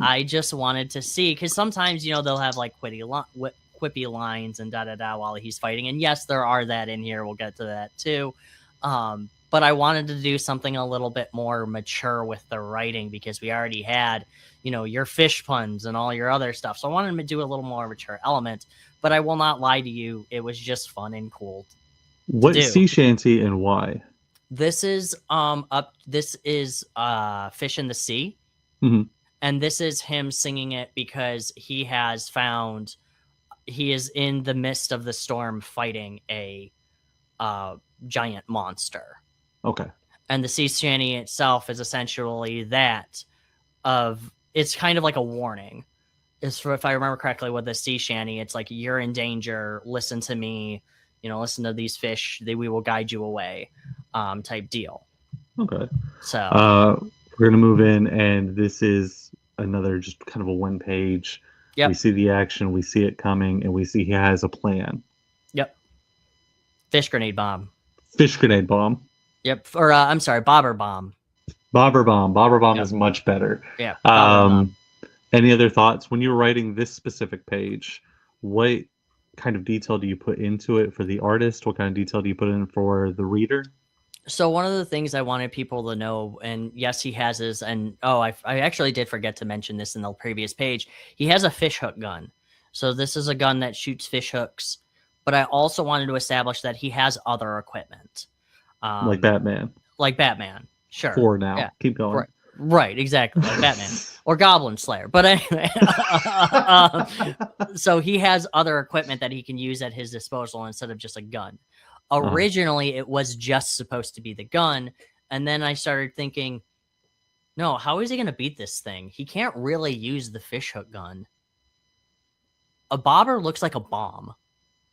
I just wanted to see, because sometimes, you know, they'll have like quippy lines and da-da-da while he's fighting. And yes, there are that in here. We'll get to that too. But I wanted to do something a little bit more mature with the writing, because we already had, you know, your fish puns and all your other stuff. So I wanted to do a little more mature element, but I will not lie to you. It was just fun and cool. What sea shanty and why? This is Fish in the Sea. Mm-hmm. And this is him singing it because he is in the midst of the storm fighting a giant monster. Okay. And the sea shanty itself is essentially that it's kind of like a warning. If I remember correctly with the sea shanty, it's like, you're in danger, listen to me, you know, listen to these fish, we will guide you away, type deal. Okay. So we're going to move in, and this is another just kind of a one page. Yep. We see the action, we see it coming, and we see he has a plan. Yep. Fish grenade bomb. Fish grenade bomb. Yep. Or I'm sorry, bobber bomb. Bobber bomb. Bobber bomb Yep. is much better. Yeah. Any other thoughts when you were writing this specific page? What kind of detail do you put into it for the artist? What kind of detail do you put in for the reader? So one of the things I wanted people to know, and yes, he has his, and I actually did forget to mention this in the previous page. He has a fish hook gun. So this is a gun that shoots fish hooks, but I also wanted to establish that he has other equipment. Like Batman. Like Batman. Sure. For now. Yeah. Keep going. Right, exactly. Like Batman. Or Goblin Slayer. But anyway, so he has other equipment that he can use at his disposal instead of just a gun. Originally, it was just supposed to be the gun. And then I started thinking, no, how is he going to beat this thing? He can't really use the fishhook gun. A bobber looks like a bomb,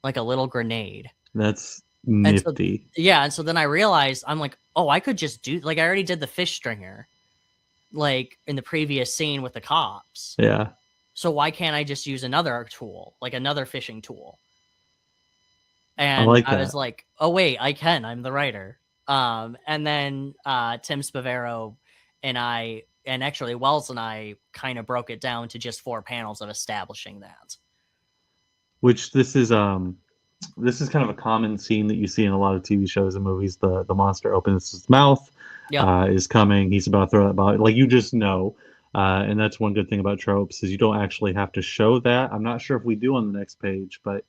like a little grenade. That's nifty. And so then I realized, I'm like, oh, I could just do, like, I already did the fish stringer, like in the previous scene with the cops. Yeah. So why can't I just use another tool, like another fishing tool? And I was like, oh, wait, I can. I'm the writer. And then Tim Spavero and actually Wells and I kind of broke it down to just 4 panels of establishing that. Which this is kind of a common scene that you see in a lot of TV shows and movies. The monster opens his mouth, is coming. He's about to throw that body. Like, you just know. And that's one good thing about tropes is you don't actually have to show that. I'm not sure if we do on the next page, but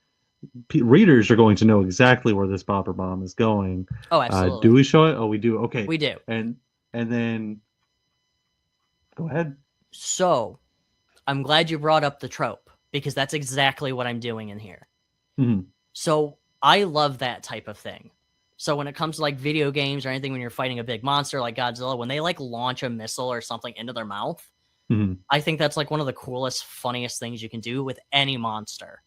readers are going to know exactly where this bobber bomb is going. Oh, absolutely. Do we show it? Oh, we do. Okay. We do. And then go ahead. So I'm glad you brought up the trope, because that's exactly what I'm doing in here. Mm-hmm. So I love that type of thing. So when it comes to like video games or anything, when you're fighting a big monster like Godzilla, when they like launch a missile or something into their mouth, I think that's like one of the coolest, funniest things you can do with any monster.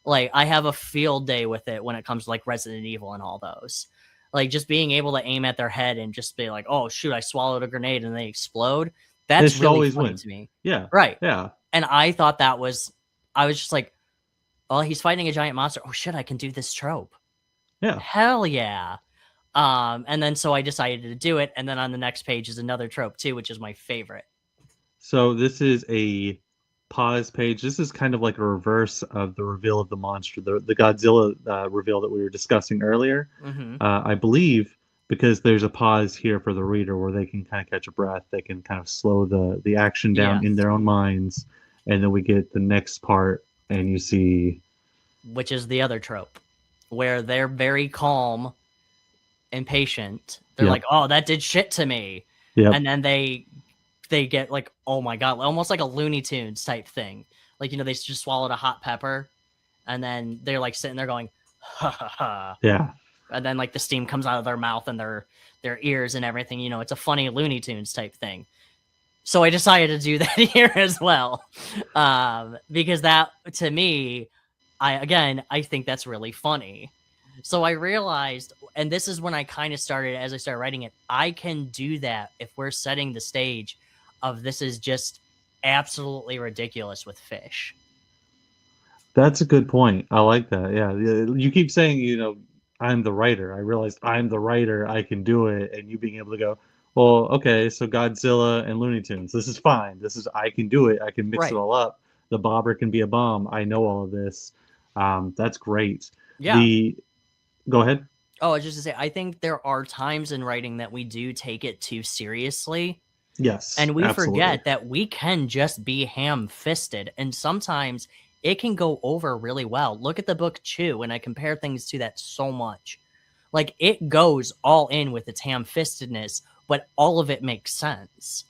Like, I have a field day with it when it comes to like Resident Evil and all those. Like, just being able to aim at their head and just be like, oh shoot, I swallowed a grenade and they explode. That's really funny to me. Yeah. Right. Yeah. And I thought I was just like, oh, he's fighting a giant monster. Oh shit, I can do this trope. Yeah. Hell yeah. And then so I decided to do it. And then on the next page is another trope too, which is my favorite. So this is a pause page. This is kind of like a reverse of the reveal of the monster, the Godzilla reveal that we were discussing earlier. I believe, because there's a pause here for the reader where they can kind of catch a breath. They can kind of slow the action down in their own minds. And then we get the next part and you see... Which is the other trope, where they're very calm and patient They're Yep. like, oh, that did shit to me. Yep. And then they get like, oh my God, almost like a Looney Tunes type thing. Like, they just swallowed a hot pepper and then they're like sitting there going, ha ha ha. Yeah. And then like the steam comes out of their mouth and their ears and everything. It's a funny Looney Tunes type thing. So I decided to do that here as well. Because that, to me, I think that's really funny. So I realized, and this is when I kind of started, as I started writing it, I can do that if we're setting the stage of this is just absolutely ridiculous with fish. That's a good point. I like that. Yeah. You keep saying, I'm the writer. I realized I'm the writer. I can do it. And you being able to go, well, okay, so Godzilla and Looney Tunes. This is fine. I can do it. I can mix Right. it all up. The bobber can be a bomb. I know all of this. That's great. Yeah. Go ahead. Oh, I was just to say, I think there are times in writing that we do take it too seriously. Yes. And we absolutely. forget that we can just be ham-fisted. And sometimes it can go over really well. Look at the book Chew, and I compare things to that so much. Like, it goes all in with its ham-fistedness, but all of it makes sense.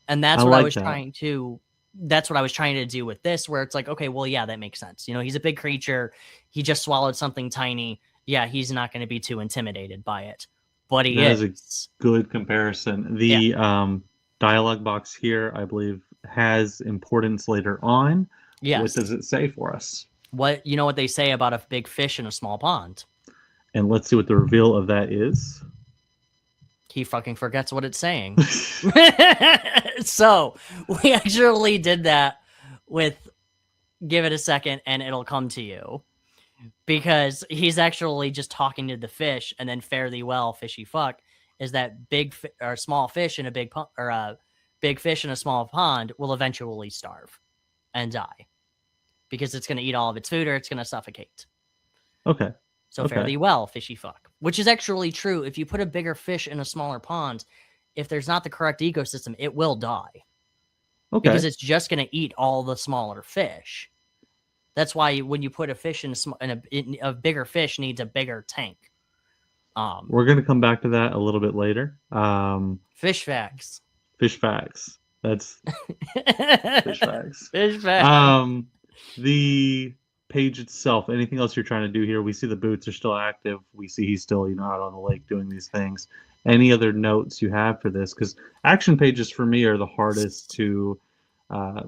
And that's what I was trying to... That's what I was trying to do with this, where it's like, okay, well, yeah, that makes sense. He's a big creature. He just swallowed something tiny. Yeah, he's not going to be too intimidated by it. But he is. That is a good comparison. The dialogue box here, I believe, has importance later on. Yes. What does it say for us? What they say about a big fish in a small pond? And let's see what the reveal of that is. He fucking forgets what it's saying. So we actually did that with give it a second and it'll come to you, because he's actually just talking to the fish, and then fare thee well, fishy fuck, is that big or small fish in a big pond, or a big fish in a small pond will eventually starve and die because it's going to eat all of its food or it's going to suffocate. Okay. So fare thee well, fishy fuck. Which is actually true. If you put a bigger fish in a smaller pond, if there's not the correct ecosystem, it will die. Okay. Because it's just going to eat all the smaller fish. That's why when you put a fish in a bigger fish needs a bigger tank. We're going to come back to that a little bit later. Fish facts. Fish facts. That's fish facts. Fish facts. The page itself, anything else you're trying to do here? We see the boots are still active. We see he's still, out on the lake doing these things. Any other notes you have for this? Because action pages for me are the hardest to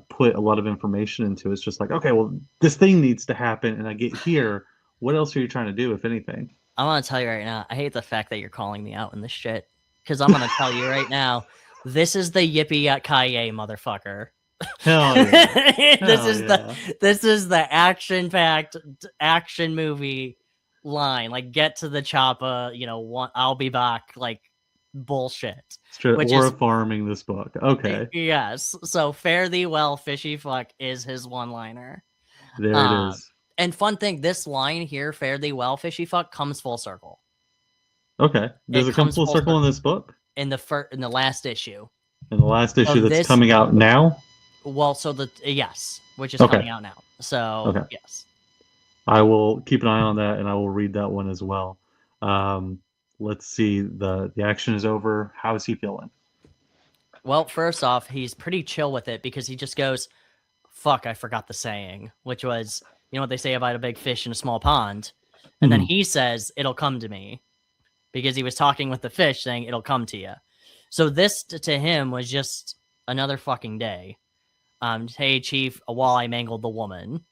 put a lot of information into. It's just like, okay, well, this thing needs to happen, and I get here. What else are you trying to do, if anything? I want to tell you right now, I hate the fact that you're calling me out in this shit. Because I'm going to tell you right now, this is the yippee-ki-yay, motherfucker. Hell yeah. This is the action-packed action movie line. Like, get to the chopper, I'll be back, like, bullshit. We're farming this book. Okay. Yes. So fare thee well, fishy fuck, is his one-liner. There it is. And fun thing, this line here, fare thee well, fishy fuck, comes full circle. Okay. Does it come full circle in this book? In the last issue. In the last issue that's coming out now? Well, so yes, which is coming out now. So yes. I will keep an eye on that, and I will read that one as well. Let's see. The action is over. How is he feeling? Well, first off, he's pretty chill with it because he just goes, fuck, I forgot the saying, which was, what they say about a big fish in a small pond. And then he says, it'll come to me, because he was talking with the fish saying, it'll come to you. So this to him was just another fucking day. Hey, Chief, a walleye mangled the woman.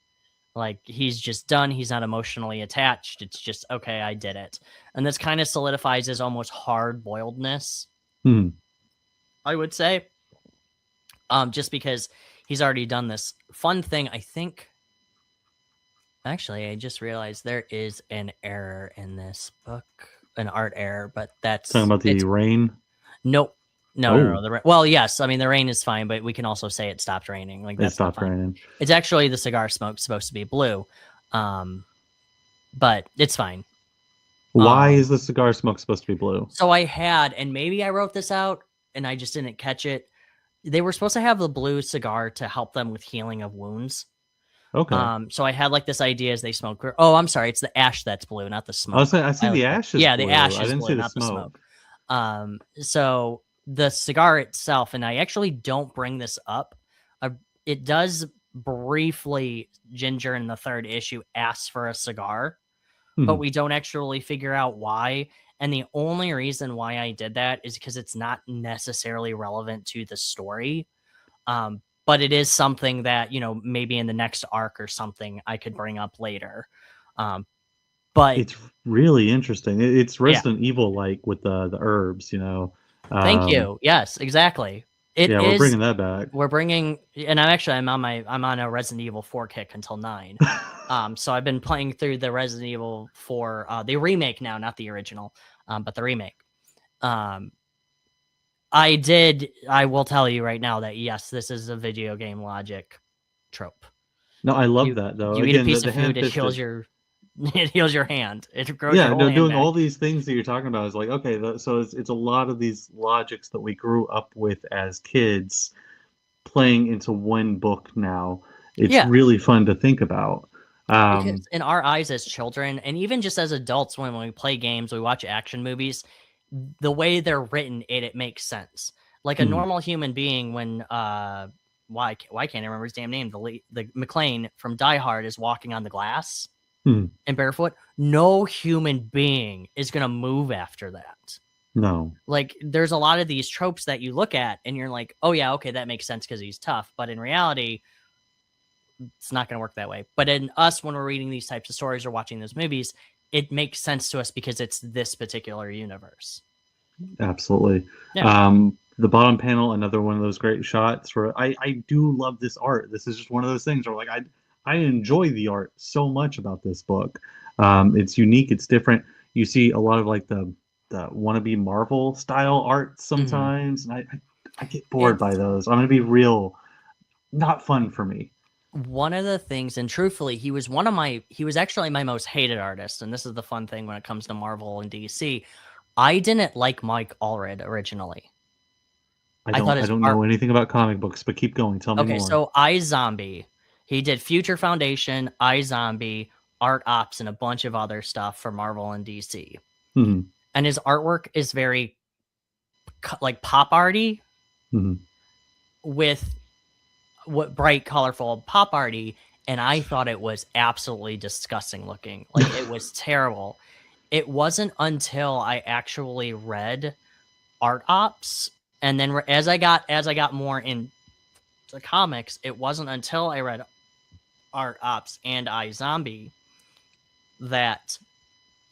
Like, he's just done. He's not emotionally attached. It's just, okay, I did it. And this kind of solidifies his almost hard-boiledness, I would say. Just because he's already done this. Fun thing, I think... Actually, I just realized there is an error in this book. An art error, but that's... Talking about the rain? Nope. No. Well, yes. I mean, the rain is fine, but we can also say it stopped raining. Like, that's stopped raining. It's actually the cigar smoke supposed to be blue, but it's fine. Why is the cigar smoke supposed to be blue? So I had, and maybe I wrote this out, and I just didn't catch it. They were supposed to have the blue cigar to help them with healing of wounds. Okay. So I had like this idea as they smoke. Oh, I'm sorry. It's the ash that's blue, not the smoke. I see the ash is yeah, blue. the ash is I didn't blue, see the not smoke. the So the cigar itself, and I actually don't bring this up. It does briefly, Ginger in the third issue asks for a cigar, but we don't actually figure out why. And the only reason why I did that is because it's not necessarily relevant to the story. But it is something that, maybe in the next arc or something I could bring up later. But it's really interesting. It's yeah, Resident Evil like with the herbs, thank you. Yes, exactly. It Yeah, we're is. bringing that back. We're bringing, and I'm on a Resident Evil 4 kick until 9. So I've been playing through the Resident Evil 4, the remake now, not the original, but the remake. I will tell you right now that yes, this is a video game logic trope. No, I love that though. You Again, eat a piece the of food, it heals your hand. It grows your whole hand doing back. all these things that you're talking about is like, okay, so it's a lot of these logics that we grew up with as kids playing into one book now. It's really fun to think about. Because in our eyes as children, and even just as adults, when we play games, we watch action movies, the way they're written, it makes sense. Like a normal human being, when why can't I remember his damn name? The McClane from Die Hard is walking on the glass and barefoot. No human being is gonna move after that. No. Like there's a lot of these tropes that you look at and you're like, oh yeah, okay, that makes sense because he's tough. But in reality, it's not going to work that way. But in us, when we're reading these types of stories or watching those movies, it makes sense to us because it's this particular universe. Absolutely. Yeah. The bottom panel, another one of those great shots where I do love this art. This is just one of those things where like I enjoy the art so much about this book. It's unique. It's different. You see a lot of like the wannabe Marvel style art sometimes, and I get bored by those. I'm going to be real, not fun for me. One of the things, and truthfully, he was actually my most hated artist. And this is the fun thing when it comes to Marvel and DC. I didn't like Mike Allred originally. I don't know anything about comic books, but keep going. Tell me more. Okay, so iZombie. He did Future Foundation, iZombie, Art Ops, and a bunch of other stuff for Marvel and DC. And his artwork is very like pop arty with what bright, colorful pop arty. And I thought it was absolutely disgusting looking. Like it was terrible. It wasn't until I actually read Art Ops, and then as I got more into comics, it wasn't until I read Art Ops and iZombie that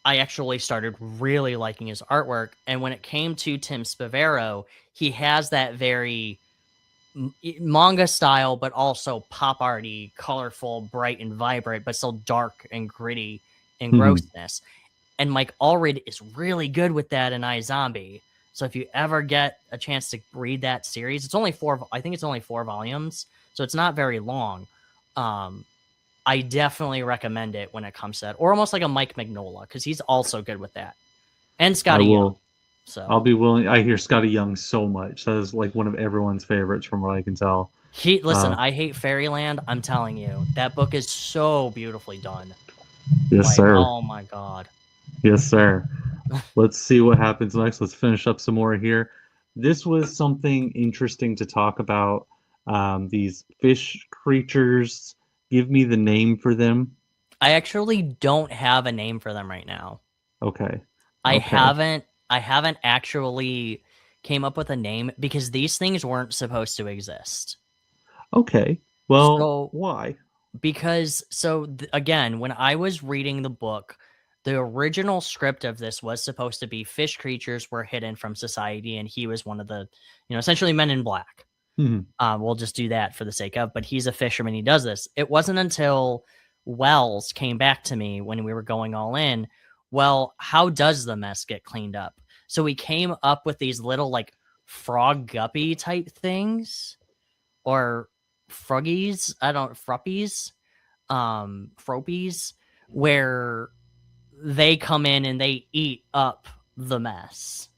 I actually started really liking his artwork. And when it came to Tim Spavero, he has that very manga style, but also pop arty, colorful, bright and vibrant, but still dark and gritty and grossness. And Mike Allred is really good with that in iZombie. So if you ever get a chance to read that series, it's only 4 volumes, so it's not very long. I definitely recommend it when it comes to that, or almost like a Mike Mignola, because he's also good with that. And Scotty Young. So I'll be willing. I hear Scotty Young so much. That is like one of everyone's favorites, from what I can tell. Listen, I hate Fairyland. I'm telling you, that book is so beautifully done. Yes, sir. Oh my god. Yes, sir. Let's see what happens next. Let's finish up some more here. This was something interesting to talk about. These fish creatures. Give me the name for them. I actually don't have a name for them right now. Okay. I haven't actually came up with a name because these things weren't supposed to exist. Okay. Well, why? Because again, when I was reading the book, the original script of this was supposed to be fish creatures were hidden from society, and he was one of the, essentially Men in Black. We'll just do that for the sake of, but he's a fisherman. He does this. It wasn't until Wells came back to me when we were going all in. Well, how does the mess get cleaned up? So we came up with these little like frog guppy type things, or froggies. Froppies, where they come in and they eat up the mess.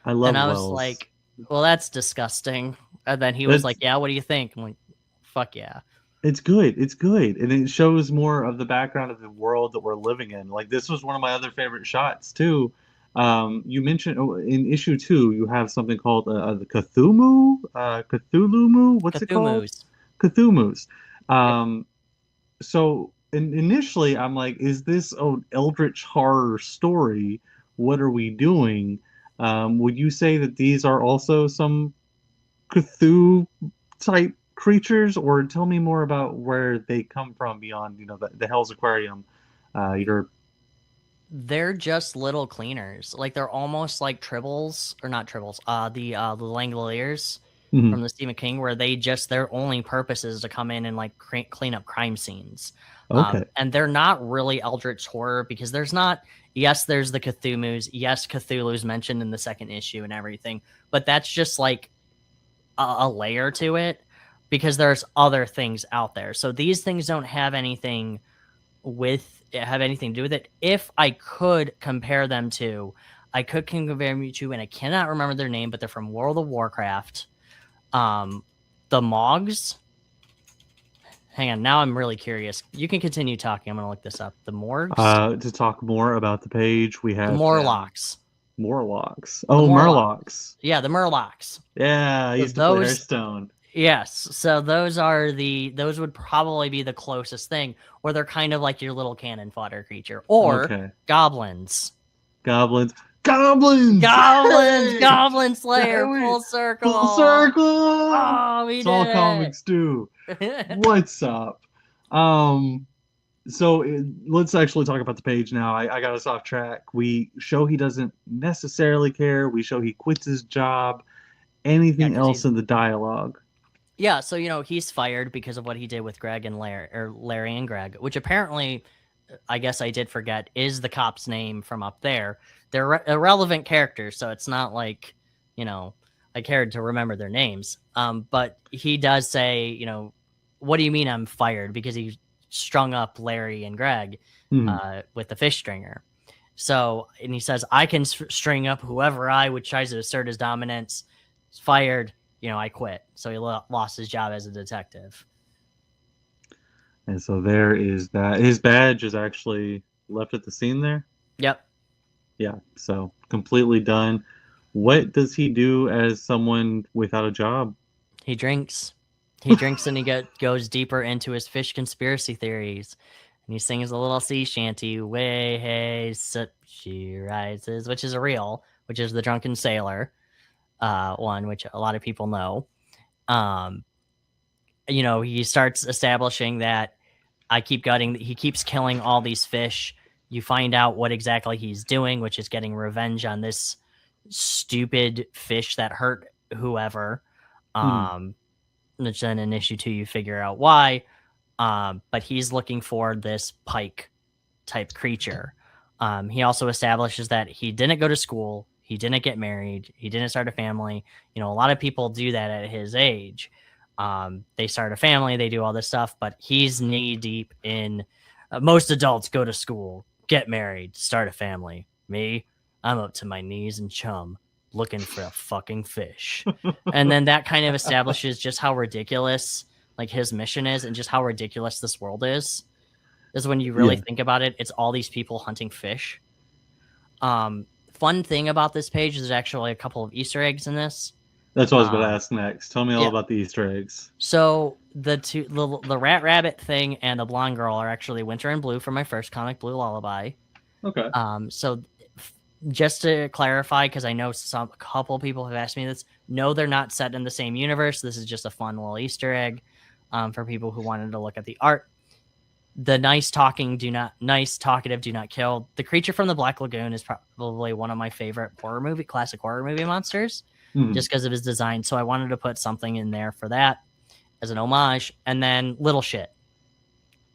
I love And I Wells. was like, well, that's disgusting. And then he was like, yeah, what do you think? I'm like, fuck yeah. It's good. It's good. And it shows more of the background of the world that we're living in. Like, this was one of my other favorite shots, too. You mentioned in issue 2 you have something called the Cthulhu. What's it called? Cthulhu's. Cthulhu's. Yep. So initially I'm like, is this an eldritch horror story? What are we doing? Would you say that these are also some Cthulhu type creatures, or tell me more about where they come from beyond, the Hell's Aquarium? Your They're just little cleaners. Like they're almost like tribbles, or not tribbles. The Langoliers Mhm. from the Stephen King, where their only purpose is to come in and like clean up crime scenes. Okay. And they're not really eldritch horror because there's not. Yes, there's the Cthulhu's. Yes, Cthulhu's mentioned in the second issue and everything, but that's just like a layer to it because there's other things out there. So these things don't have anything to do with it. If I could compare them to, I could compare them to, and I cannot remember their name, but they're from World of Warcraft. The Mogs. Hang on, now I'm really curious. You can continue talking. I'm gonna look this up. The Morgs. To talk more about the page, we The have Morlocks. Morlocks. The Oh, Morlocks. Murlocs. Yeah, the Murlocs. Yeah, I So used to play Hearthstone. Yes, so those would probably be the closest thing, where they're kind of like your little cannon fodder creature, or Okay. goblins. Goblins. Goblin Slayer, Damn it. full circle. Full circle. Oh, we It's did all it. comics do. What's up? So let's actually talk about the page now. I got us off track. We show he doesn't necessarily care. We show he quits his job. Anything else in the dialogue? Yeah, so he's fired because of what he did with Greg and Larry and Greg, which apparently, I guess I did forget, is the cop's name from up there. They're irrelevant characters, so it's not like I cared to remember their names. But he does say, what do you mean I'm fired? Because he strung up Larry and Greg with the fish stringer. So, and he says, I can string up whoever which tries to assert his dominance. He's fired. I quit. So he lost his job as a detective. And so there is that. His badge is actually left at the scene there? Yep. Yeah, so completely done. What does he do as someone without a job? He drinks. He drinks and he goes deeper into his fish conspiracy theories. And he sings a little sea shanty, way hey, sup she rises, which is which is the Drunken Sailor one, which a lot of people know. He starts establishing that he keeps killing all these fish. You find out what exactly he's doing, which is getting revenge on this stupid fish that hurt whoever. Which then in issue 2 you figure out why. But he's looking for this pike type creature. He also establishes that he didn't go to school, he didn't get married, he didn't start a family. A lot of people do that at his age. They start a family, they do all this stuff, but he's knee deep in most adults go to school, get married, start a family. Me, I'm up to my knees in chum looking for a fucking fish. And then that kind of establishes just how ridiculous like his mission is and just how ridiculous this world is when you really think about it. It's all these people hunting fish. Fun thing about this page is there's actually a couple of Easter eggs in this. That's what I was going to ask next. Tell me all about the Easter eggs. So the rat rabbit thing and the blonde girl are actually Winter and Blue from my first comic, Blue Lullaby. Okay. So just to clarify, because I know a couple people have asked me this, no, they're not set in the same universe. This is just a fun little Easter egg for people who wanted to look at the art. The nice talkative, do not kill. The creature from the Black Lagoon is probably one of my favorite classic horror movie monsters, just because of his design. So I wanted to put something in there for that as an homage. And then Little Shit,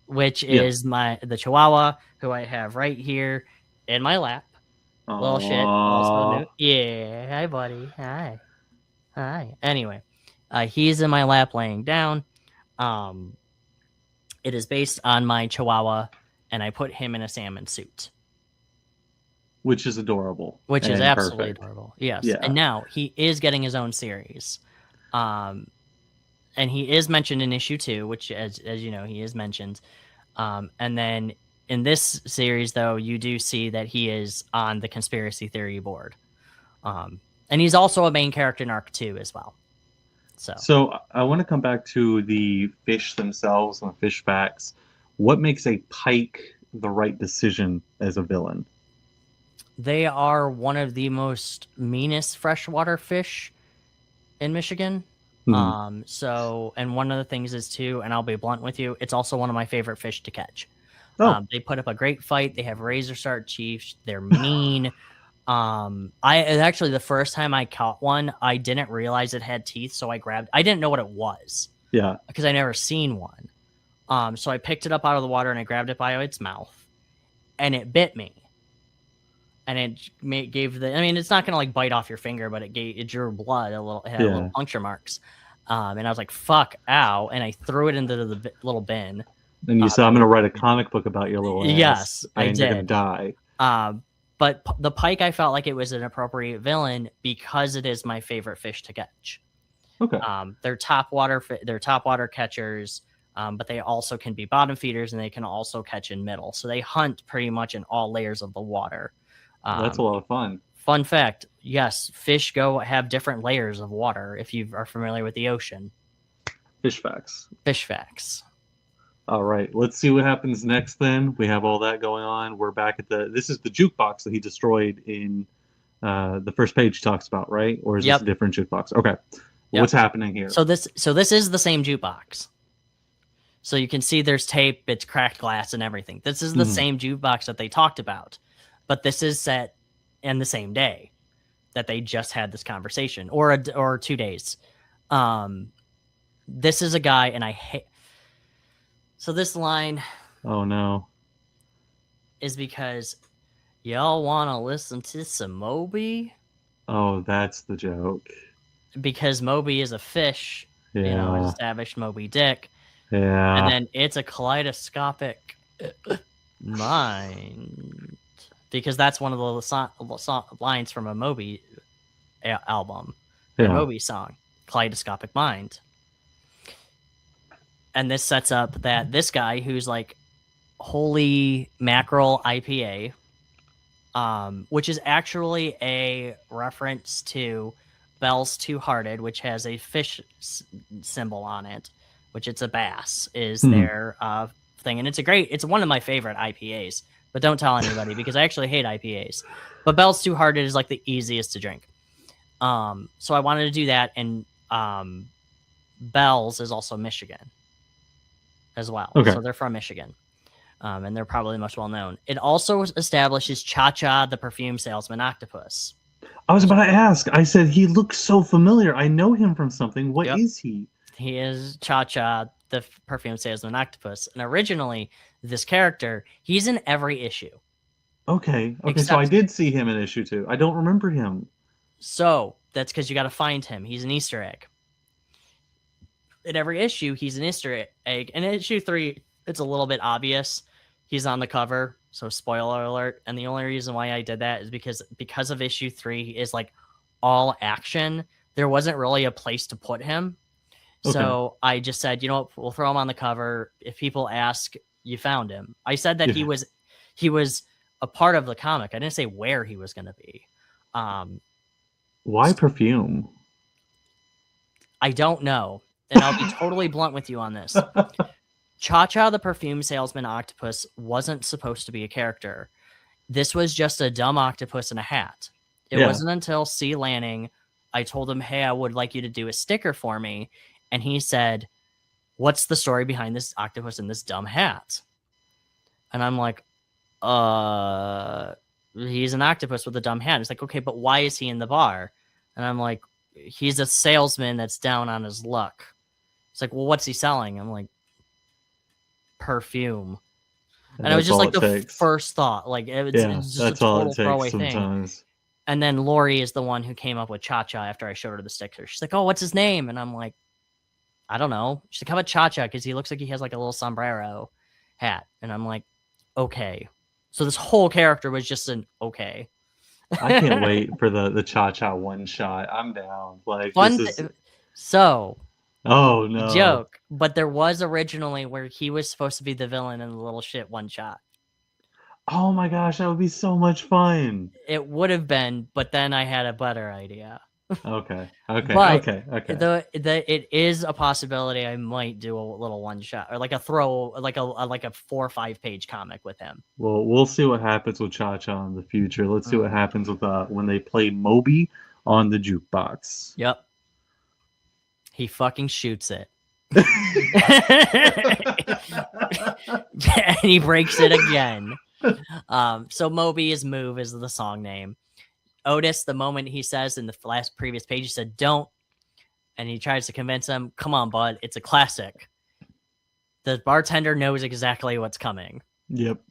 which is the Chihuahua who I have right here in my lap. Aww. Little Shit, also new. Yeah, hi buddy, hi. Anyway, he's in my lap laying down. It is based on my Chihuahua, and I put him in a salmon suit, which is adorable. Which is absolutely adorable. Yes, yeah. And now he is getting his own series, and he is mentioned in issue 2, which, as you know, he is mentioned. And then in this series, though, you do see that he is on the conspiracy theory board. And he's also a main character in Arc 2 as well. So I want to come back to the fish themselves and the fish facts. What makes a pike the right decision as a villain? They are one of the most meanest freshwater fish in Michigan. So, and one of the things is too, and I'll be blunt with you, it's also one of my favorite fish to catch. They put up a great fight. They have razor sharp teeth. They're mean. Actually, the first time I caught one, I didn't realize it had teeth, so I didn't know what it was. Yeah. Because I never seen one. So I picked it up out of the water and I grabbed it by its mouth, and it bit me. And it gave it's not gonna like bite off your finger, but it drew blood a little. It had little puncture marks. And I was like, "Fuck, ow!" And I threw it into the little bin. And you said, "I'm gonna write a comic book about your little ass." Yes, and I did. You're gonna die. But the pike, I felt like it was an appropriate villain because it is my favorite fish to catch. Okay. They're top water catchers, but they also can be bottom feeders, and they can also catch in middle. So they hunt pretty much in all layers of the water. That's a lot of fun. Fun fact: yes, fish have different layers of water. If you are familiar with the ocean. Fish facts. Fish facts. All right, let's see what happens next then. We have all that going on. We're back at this is the jukebox that he destroyed in the first page he talks about, right? Or is this a different jukebox? Okay. Yep. What's happening here? So this is the same jukebox. So you can see there's tape, it's cracked glass and everything. This is the same jukebox that they talked about. But this is set in the same day that they just had this conversation, or 2 days. This is a guy, and I hate. So this line, oh no, is because y'all want to listen to some Moby? Oh, that's the joke. Because Moby is a fish, established Moby Dick. Yeah. And then it's a kaleidoscopic mind. Because that's one of the lines from a Moby album, a Moby song, Kaleidoscopic Mind. And this sets up that this guy who's like Holy Mackerel IPA, which is actually a reference to Bell's Two-Hearted, which has a fish symbol on it, which it's a bass, is their thing. And it's one of my favorite IPAs, but don't tell anybody because I actually hate IPAs. But Bell's Two-Hearted is like the easiest to drink. So I wanted to do that, and Bell's is also Michigan as well. Okay. So they're from Michigan. And they're probably the most well known. It also establishes Cha-Cha, the perfume salesman octopus. I was about to ask. I said he looks so familiar. I know him from something. What is he? He is Cha-Cha, the perfume salesman octopus. And originally, this character, he's in every issue. Okay. So I did see him in issue 2. I don't remember him. So that's because you got to find him. He's an Easter egg. In every issue, he's an Easter egg. In issue 3, it's a little bit obvious. He's on the cover, so spoiler alert. And the only reason why I did that is because of issue 3 is like all action. There wasn't really a place to put him. Okay. So I just said, we'll throw him on the cover. If people ask, you found him. I said that he was a part of the comic. I didn't say where he was going to be. Why perfume? I don't know. And I'll be totally blunt with you on this. Cha-Cha, the perfume salesman octopus, wasn't supposed to be a character. This was just a dumb octopus in a hat. It wasn't until C. Lanning, I told him, hey, I would like you to do a sticker for me. And he said, what's the story behind this octopus in this dumb hat? And I'm like, he's an octopus with a dumb hat. It's like, okay, but why is he in the bar? And I'm like, he's a salesman that's down on his luck. It's like, well, what's he selling? I'm like, perfume. And it was just like the first thought. Like, it's just that's a all total it throwaway takes sometimes. thing. And then Lori is the one who came up with Cha-Cha after I showed her the sticker. She's like, oh, what's his name? And I'm like, I don't know. She's like, how about Cha-Cha? Because he looks like he has like a little sombrero hat. And I'm like, okay. So this whole character was just an okay. I can't wait for the Cha-Cha one shot. I'm down. Like, oh no, joke. But there was originally where he was supposed to be the villain in the little shit one shot. Oh my gosh, that would be so much fun. It would have been, but then I had a better idea. Okay. But it is a possibility I might do a little one shot or like a like a 4 or 5 page comic with him. Well, we'll see what happens with Cha Cha in the future. Let's see what happens with when they play Moby on the jukebox. Yep. He fucking shoots it. And he breaks it again. So Moby's Move is the song name. Otis, the moment he says in the previous page, he said, "Don't," and he tries to convince him, "Come on, bud, it's a classic." The bartender knows exactly what's coming. Yep.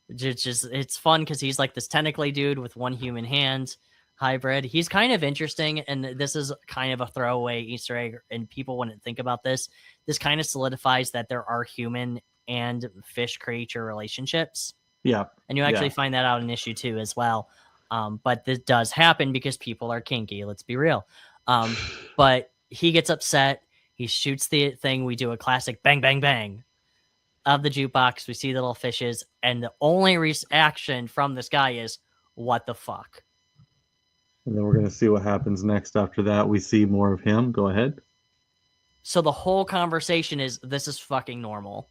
It's fun because he's like this tentacly dude with one human hand hybrid. He's kind of interesting, and this is kind of a throwaway Easter egg, and people wouldn't think about this. This kind of solidifies that there are human and fish creature relationships. Yeah. And you actually find that out in issue 2 as well. But this does happen because people are kinky. Let's be real. But he gets upset. He shoots the thing. We do a classic bang, bang, bang of the jukebox. We see the little fishes. And the only reaction from this guy is, what the fuck? And then we're going to see what happens next after that. We see more of him. Go ahead. So the whole conversation is, this is fucking normal.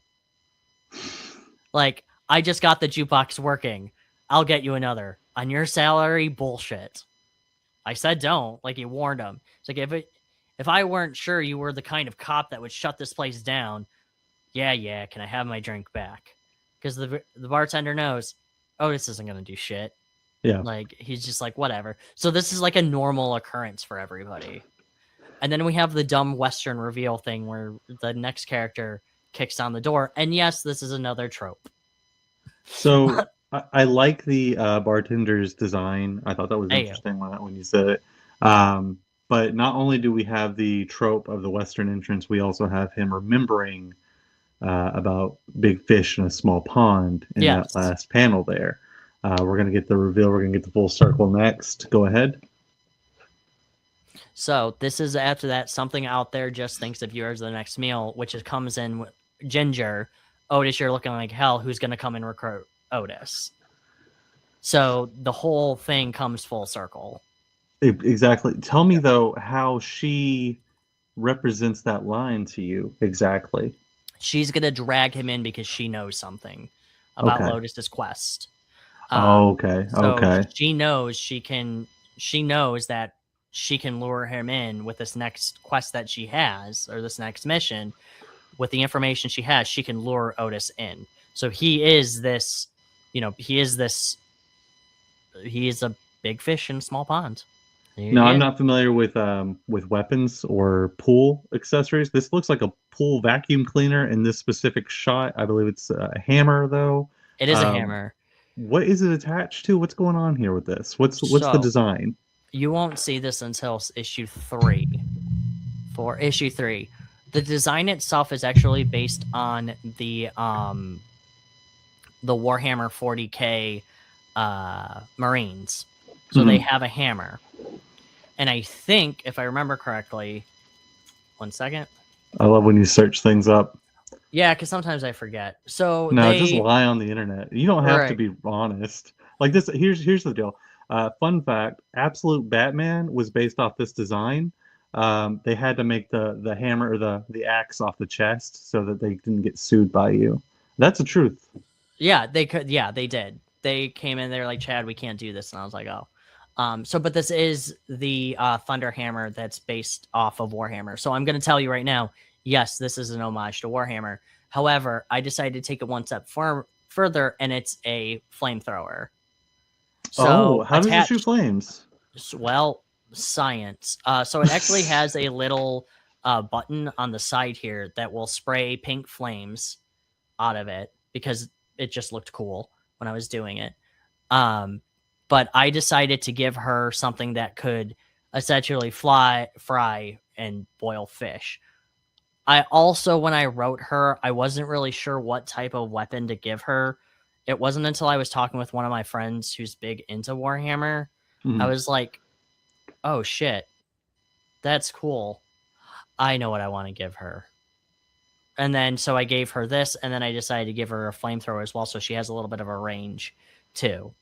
Like, I just got the jukebox working. I'll get you another. On your salary, bullshit. I said don't. Like, he warned him. It's like, if I weren't sure you were the kind of cop that would shut this place down, yeah, can I have my drink back? Because the bartender knows, Otis isn't going to do shit. Yeah. Like, he's just like, whatever. So this is like a normal occurrence for everybody. And then we have the dumb Western reveal thing where the next character kicks on the door. And yes, this is another trope. So I like the bartender's design. I thought that was interesting when you said it. But not only do we have the trope of the Western entrance, we also have him remembering about big fish in a small pond in that last panel there. We're going to get the reveal. We're going to get the full circle next. Go ahead. So this is after that. Something out there just thinks of you as the next meal, which comes in with Ginger. Otis, you're looking like hell. Who's going to come and recruit Otis? So the whole thing comes full circle. Exactly. Tell me, though, how she represents that line to you exactly. She's going to drag him in because she knows something about Lotus's quest. Okay. She knows that she can lure him in with this next quest that she has, or this next mission. With the information she has, she can lure Otis in. So he is this, he is a big fish in a small pond. No, I'm not familiar with weapons or pool accessories. This looks like a pool vacuum cleaner in this specific shot. I believe it's a hammer, though. It is a hammer. What is it attached to? What's going on here with this? What's the design? You won't see this until issue 3. For issue 3, the design itself is actually based on the Warhammer 40K Marines. So they have a hammer. And I think, if I remember correctly, 1 second. I love when you search things up. Yeah, because sometimes I forget. So just lie on the internet. You don't have to be honest. Like this. Here's the deal. Fun fact: Absolute Batman was based off this design. They had to make the hammer or the axe off the chest so that they didn't get sued by you. That's the truth. Yeah, they could. Yeah, they did. They came in. They're like, Chad, we can't do this, and I was like, oh. But this is the Thunder Hammer that's based off of Warhammer. So I'm going to tell you right now, yes, this is an homage to Warhammer. However, I decided to take it one step further, and it's a flamethrower. So how does it shoot flames? Well, science. So it actually has a little button on the side here that will spray pink flames out of it because it just looked cool when I was doing it. But I decided to give her something that could essentially fry, and boil fish. I also, when I wrote her, I wasn't really sure what type of weapon to give her. It wasn't until I was talking with one of my friends who's big into Warhammer. I was like, oh shit, that's cool. I know what I want to give her. And then, so I gave her this, and then I decided to give her a flamethrower as well, so she has a little bit of a range too.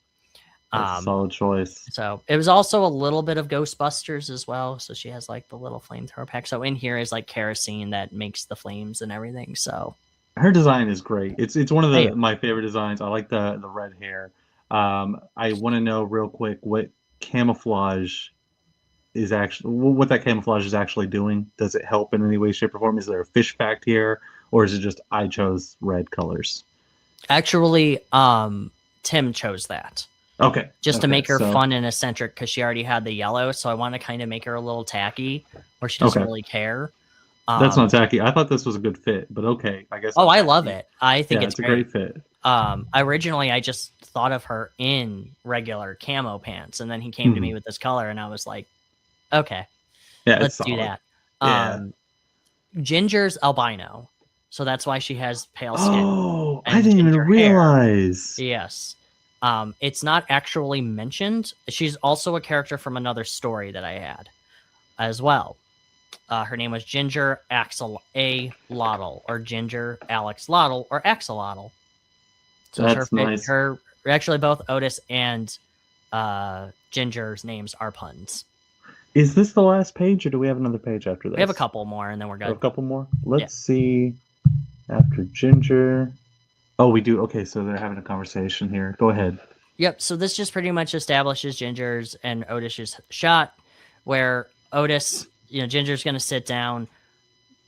That's a solid choice. So it was also a little bit of Ghostbusters as well. So she has like the little flamethrower pack. So in here is like kerosene that makes the flames and everything. So her design is great. It's one of Yeah. my favorite designs. I like the red hair. I want to know real quick what camouflage is actually what that camouflage is actually doing. Does it help in any way, shape, or form? Is there a fish fact here, or is it just I chose red colors? actually, Tim chose that. Okay. Just to make her fun and eccentric because she already had the yellow. So I want to kind of make her a little tacky where she doesn't really care. That's not tacky. I thought this was a good fit, but okay. I guess. Oh, I love it. I think it's a great fit. Originally, I just thought of her in regular camo pants. And then he came to me with this color and I was like, okay, let's do that. Ginger's albino. So that's why she has pale skin. Oh, I didn't even realize. Hair. Yes. It's not actually mentioned. She's also a character from another story that I had as well. Her name was Ginger Axolotl, or Ginger Alex Lotl, or Axolotl. So that's nice. Actually, both Otis and Ginger's names are puns. Is this the last page, or do we have another page after this? We have a couple more, and then we're good. A couple more? Let's see. After Ginger. Oh, we do. Okay, so they're having a conversation here. Go ahead. Yep. So this just pretty much establishes Ginger's and Otis's shot, where Otis, Ginger's going to sit down.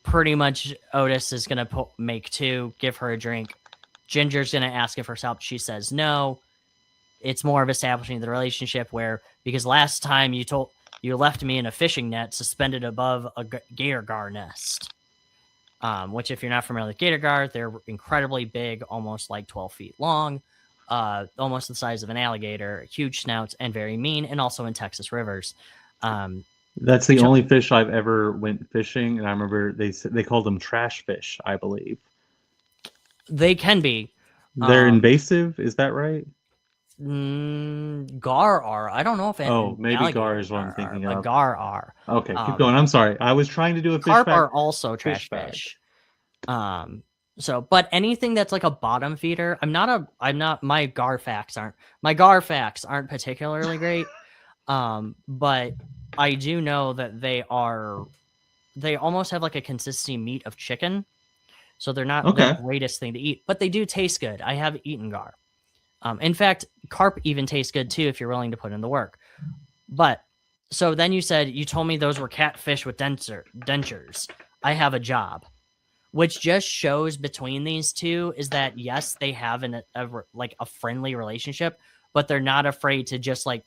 Pretty much Otis is going to make two, give her a drink. Ginger's going to ask if her help. She says no. It's more of establishing the relationship because last time you left me in a fishing net suspended above a gator gar nest. Which, if you're not familiar with gator gar, they're incredibly big, almost like 12 feet long, almost the size of an alligator, huge snouts, and very mean, and also in Texas rivers. That's the only fish I've ever went fishing, and I remember they called them trash fish, I believe. They can be. They're invasive, is that right? Gar are. I don't know if maybe gar is what I'm thinking of. Gar are. Okay, keep going. I'm sorry. I was trying to do a fish carp fact. Are also trash fish. But anything that's like a bottom feeder, my gar facts aren't particularly great. But I do know that they almost have like a consistency meat of chicken. So they're not the greatest thing to eat, but they do taste good. I have eaten gar. In fact, carp even tastes good too if you're willing to put in the work. But so then you told me those were catfish with dentures. I have a job, which just shows between these two is that yes, they have a friendly relationship, but they're not afraid to just like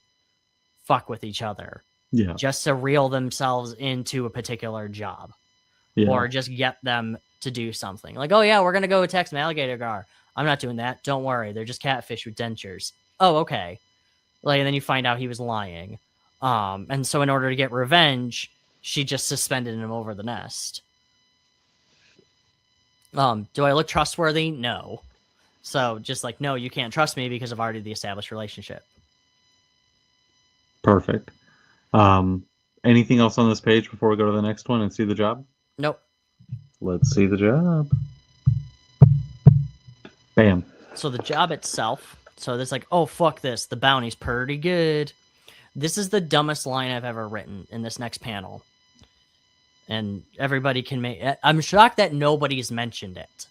fuck with each other. Yeah. Just to reel themselves into a particular job, or just get them to do something like, oh yeah, we're gonna go attack some alligator gar. I'm not doing that. Don't worry. They're just catfish with dentures. Oh, okay. And then you find out he was lying. And so in order to get revenge, she just suspended him over the nest. Do I look trustworthy? No. So just like, no, you can't trust me because of already the established relationship. Perfect. Anything else on this page before we go to the next one and see the job? Nope. Let's see the job. Bam. So the job itself. So there's like, oh, fuck this. The bounty's pretty good. This is the dumbest line I've ever written in this next panel. And everybody can make... I'm shocked that nobody's mentioned it.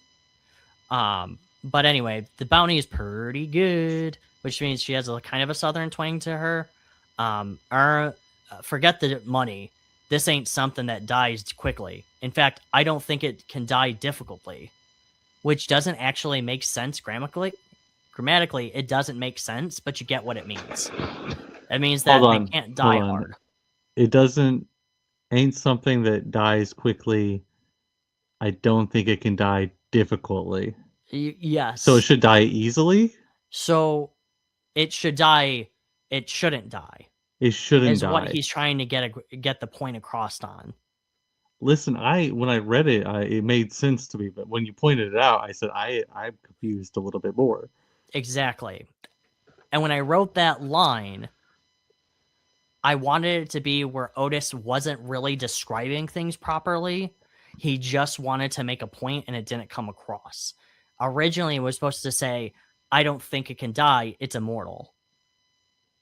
But anyway, the bounty is pretty good, which means she has a kind of a southern twang to her. Forget the money. This ain't something that dies quickly. In fact, I don't think it can die difficultly, which doesn't actually make sense grammatically. Grammatically, it doesn't make sense, but you get what it means. It means that they can't die hard. It ain't something that dies quickly. I don't think it can die difficultly. Yes. So it should die easily? So it should die. It shouldn't die. It shouldn't is die. What he's trying to get the point across on. Listen, when I read it, it made sense to me, but when you pointed it out, I said I'm confused a little bit more. Exactly. And when I wrote that line, I wanted it to be where Otis wasn't really describing things properly. He just wanted to make a point and it didn't come across. Originally, it was supposed to say, I don't think it can die. It's immortal.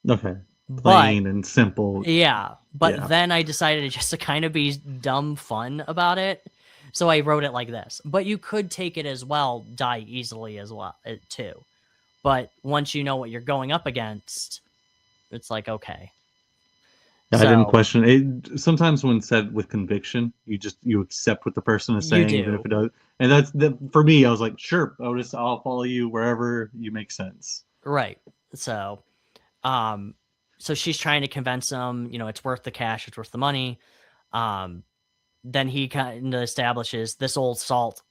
Okay. But Plain and simple. yeah, but Yeah. then I decided just to kind of be dumb fun about it. So I wrote it like this. But you could take it as well, die easily as well, too. But once you know what you're going up against, it's like, okay. I didn't question it. Sometimes when said with conviction, you accept what the person is saying, even if it does. And that's for me. I was like, sure, I'll follow you wherever you make sense. Right. So, so she's trying to convince him, it's worth the cash, it's worth the money. Then he kind of establishes this old salt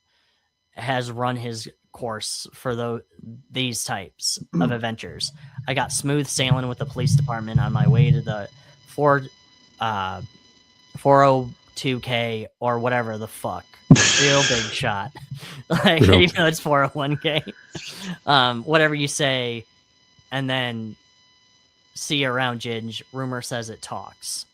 has run his course for these types of adventures. I got smooth sailing with the police department on my way to the 402k or whatever the fuck. Real big shot. Like, it's 401k. Whatever you say, and then see you around, Ginge. Rumor says it talks.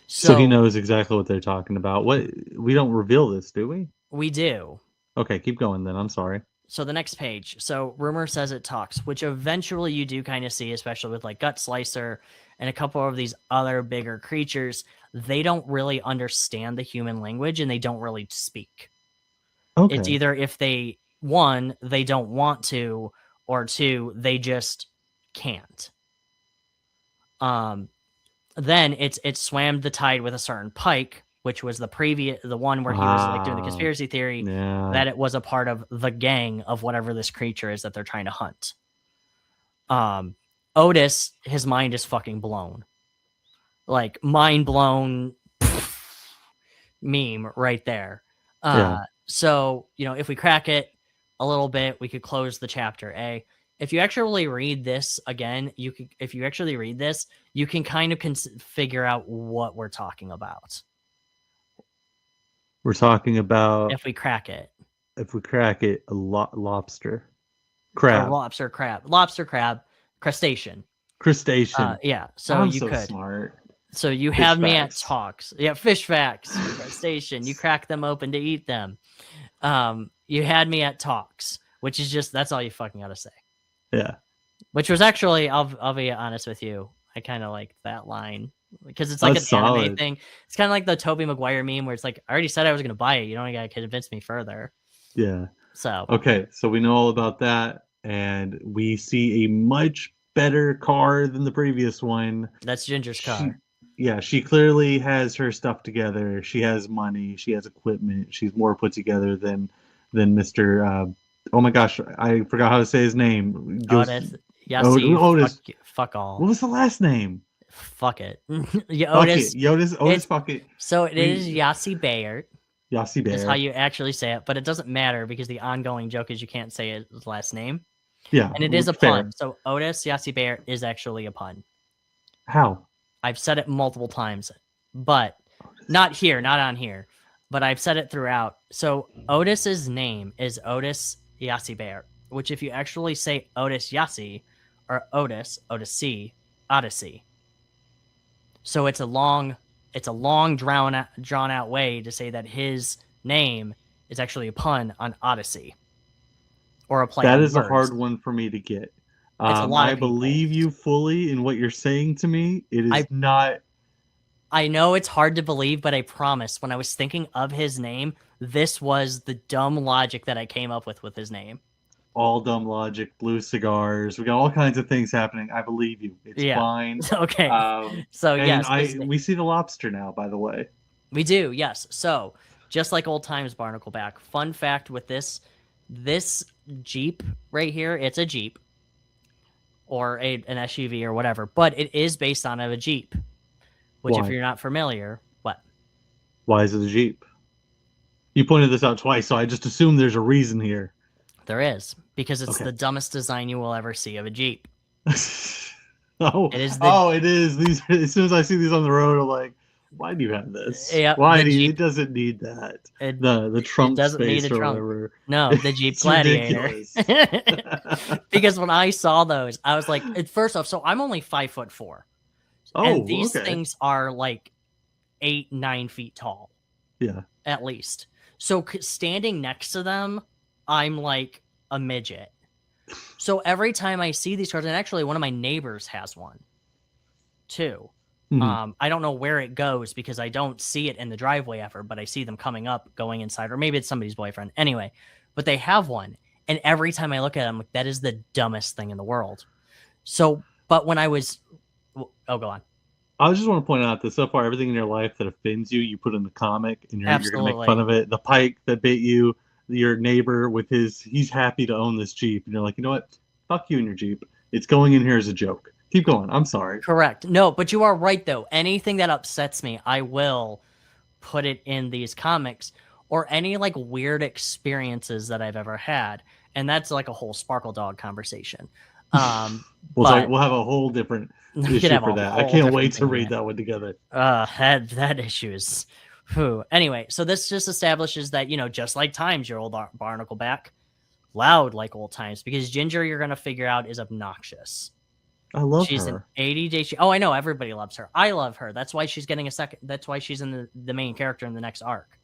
So he knows exactly what they're talking about. We don't reveal this, do we? We do. Okay, keep going then. I'm sorry. So the next page. So rumor says it talks, which eventually you do kind of see, especially with like Gut Slicer and a couple of these other bigger creatures. They don't really understand the human language and they don't really speak. Okay. It's either if they, one, they don't want to, or two, they just can't. Then it swam the tide with a certain pike, which was the one where he was like doing the conspiracy theory that it was a part of the gang of whatever this creature is that they're trying to hunt. Otis, his mind is fucking blown. Like mind blown meme right there. So, if we crack it a little bit, we could close the chapter A. If you actually read this again, you can kind of figure out what we're talking about. We're talking about if we crack it, a lobster, crab, crustacean. Yeah. So I'm you so could. Smart. So you Fish had me facts. at talks. Yeah, fish facts, crustacean. You crack them open to eat them. You had me at talks, which is that's all you fucking gotta say. Yeah. Which was actually, I'll be honest with you, I kind of like that line because it's like That's an anime solid. thing. It's kind of like the Tobey Maguire meme where it's like, I already said I was gonna buy it. You don't gotta convince me further. Yeah. So okay, so we know all about that, and we see a much better car than the previous one. That's Ginger's car. She clearly has her stuff together. She has money. She has equipment. She's more put together than Mr. Oh my gosh, I forgot how to say his name. Otis. Otis. Fuck all. What was the last name? Fuck it. Otis. Otis. Fuck it. So it is Yossi Bayard. Yossi Bayard. That's how you actually say it, but it doesn't matter because the ongoing joke is you can't say his last name. Yeah, and it is a pun. So Otis Yossi Bayard is actually a pun. How? I've said it multiple times, but not on here, but I've said it throughout. So Otis's name is Otis Yossi Bayard, which if you actually say Otis Yossi or Odyssey. So it's a long drawn out way to say that his name is actually a pun on Odyssey. Or a play. That is a hard one for me to get. I believe you fully in what you're saying to me. It is not. I know it's hard to believe, but I promise when I was thinking of his name, this was the dumb logic that I came up with his name. All dumb logic, blue cigars. We got all kinds of things happening. I believe you. It's fine. Okay. So yes. We see the lobster now, by the way. We do, yes. So just like old times, Barnacleback. Fun fact with this Jeep right here, it's a Jeep. Or an SUV or whatever, but it is based on a Jeep. Which, if you're not familiar, what? Why is it a Jeep? You pointed this out twice, so I just assume there's a reason here. There is, because it's the dumbest design you will ever see of a Jeep. It is. These, as soon as I see these on the road, I'm like, why do you have this? Yeah, why do you? It doesn't need that. The Trump doesn't space need a or Trump. whatever. No, the Jeep Gladiator. Because when I saw those, I was like, first off, so I'm only 5'4". And these things are like 8-9 feet tall. Yeah. At least. So standing next to them, I'm like a midget. So every time I see these cards, and actually one of my neighbors has one too. I don't know where it goes because I don't see it in the driveway ever, but I see them coming up, going inside, or maybe it's somebody's boyfriend. Anyway, but they have one. And every time I look at it, I'm like, that is the dumbest thing in the world. So, but when I was, go on. I just want to point out that so far, everything in your life that offends you, you put in the comic, and you're going to make fun of it. The pike that bit you, your neighbor with he's happy to own this Jeep. And you're like, you know what? Fuck you and your Jeep. It's going in here as a joke. Keep going. I'm sorry. Correct. No, but you are right, though. Anything that upsets me, I will put it in these comics, or any like weird experiences that I've ever had. And that's like a whole Sparkle Dog conversation. We'll have a whole different issue for that. I can't wait to read that one together. That issue is anyway. So this just establishes that, just like Times, your old barnacle back, loud like old times, because Ginger, you're gonna figure out, is obnoxious. I love she's her. An 80-day. Oh, I know, everybody loves her. I love her. That's why she's getting a second. That's why she's in the main character in the next arc.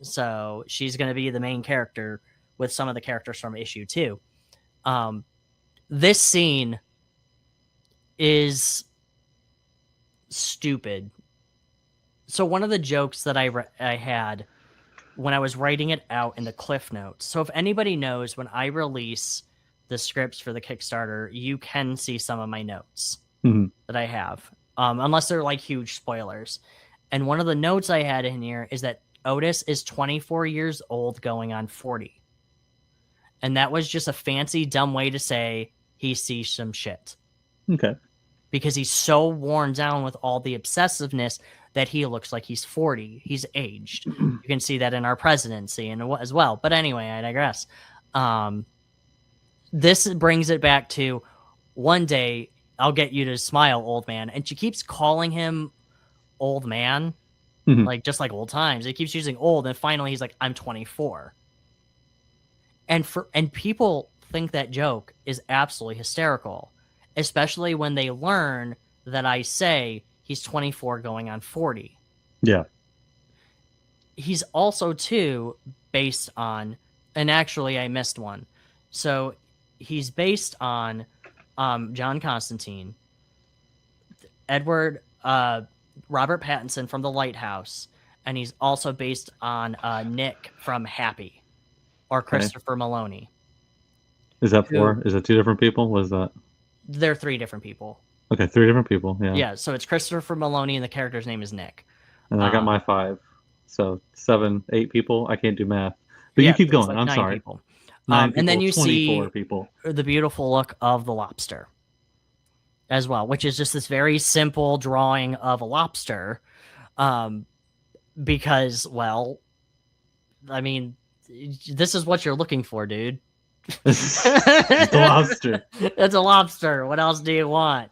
So she's gonna be the main character with some of the characters from issue 2. This scene is stupid. So one of the jokes that I had when I was writing it out in the Cliff Notes. So if anybody knows, when I release the scripts for the Kickstarter, you can see some of my notes that I have, unless they're like huge spoilers. And one of the notes I had in here is that Otis is 24 years old going on 40. And that was just a fancy, dumb way to say he sees some shit. Okay. Because he's so worn down with all the obsessiveness that he looks like he's 40. He's aged. You can see that in our presidency and as well. But anyway, I digress. This brings it back to, one day I'll get you to smile, old man. And she keeps calling him old man, like just like old times. He keeps using old, and finally he's like, I'm 24. And people think that joke is absolutely hysterical, especially when they learn that I say he's 24 going on 40. Yeah. He's also, too, based on, and actually I missed one. So he's based on John Constantine, Robert Pattinson from The Lighthouse, and he's also based on Nick from Happy, or Christopher Maloney. Is that 4? Is that 2 different people? What is that? They're 3 different people. Okay, 3 different people. Yeah. Yeah, so it's Christopher Maloney, and the character's name is Nick. And I got my 5. So 7, 8 people. I can't do math. But you keep going. Like I'm 9 sorry. People. 9 people, and then you 24 see people. The beautiful look of the lobster as well, which is just this very simple drawing of a lobster. Because, well, I mean, this is what you're looking for, dude. It's a lobster. It's a lobster. What else do you want?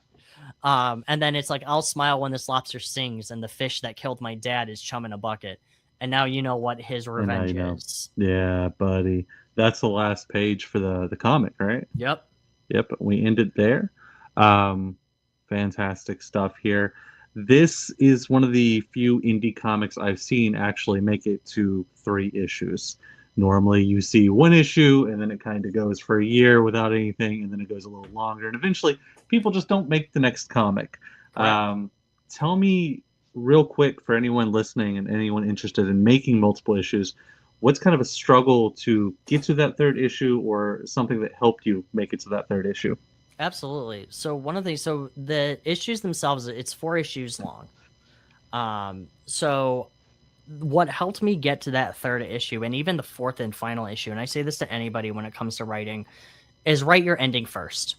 And then it's like, I'll smile when this lobster sings, and the fish that killed my dad is chum in a bucket. And now you know what his revenge is. Yeah, buddy. That's the last page for the comic, right? Yep. We end it there. Fantastic stuff here. This is one of the few indie comics I've seen actually make it to 3 issues. Normally you see 1 issue and then it kind of goes for a year without anything, and then it goes a little longer, and eventually people just don't make the next comic. Tell me real quick, for anyone listening and anyone interested in making multiple issues, what's kind of a struggle to get to that 3rd issue, or something that helped you make it to that 3rd issue? Absolutely. So the issues themselves, it's 4 issues long. So what helped me get to that 3rd issue, and even the 4th and final issue, and I say this to anybody when it comes to writing, is write your ending first.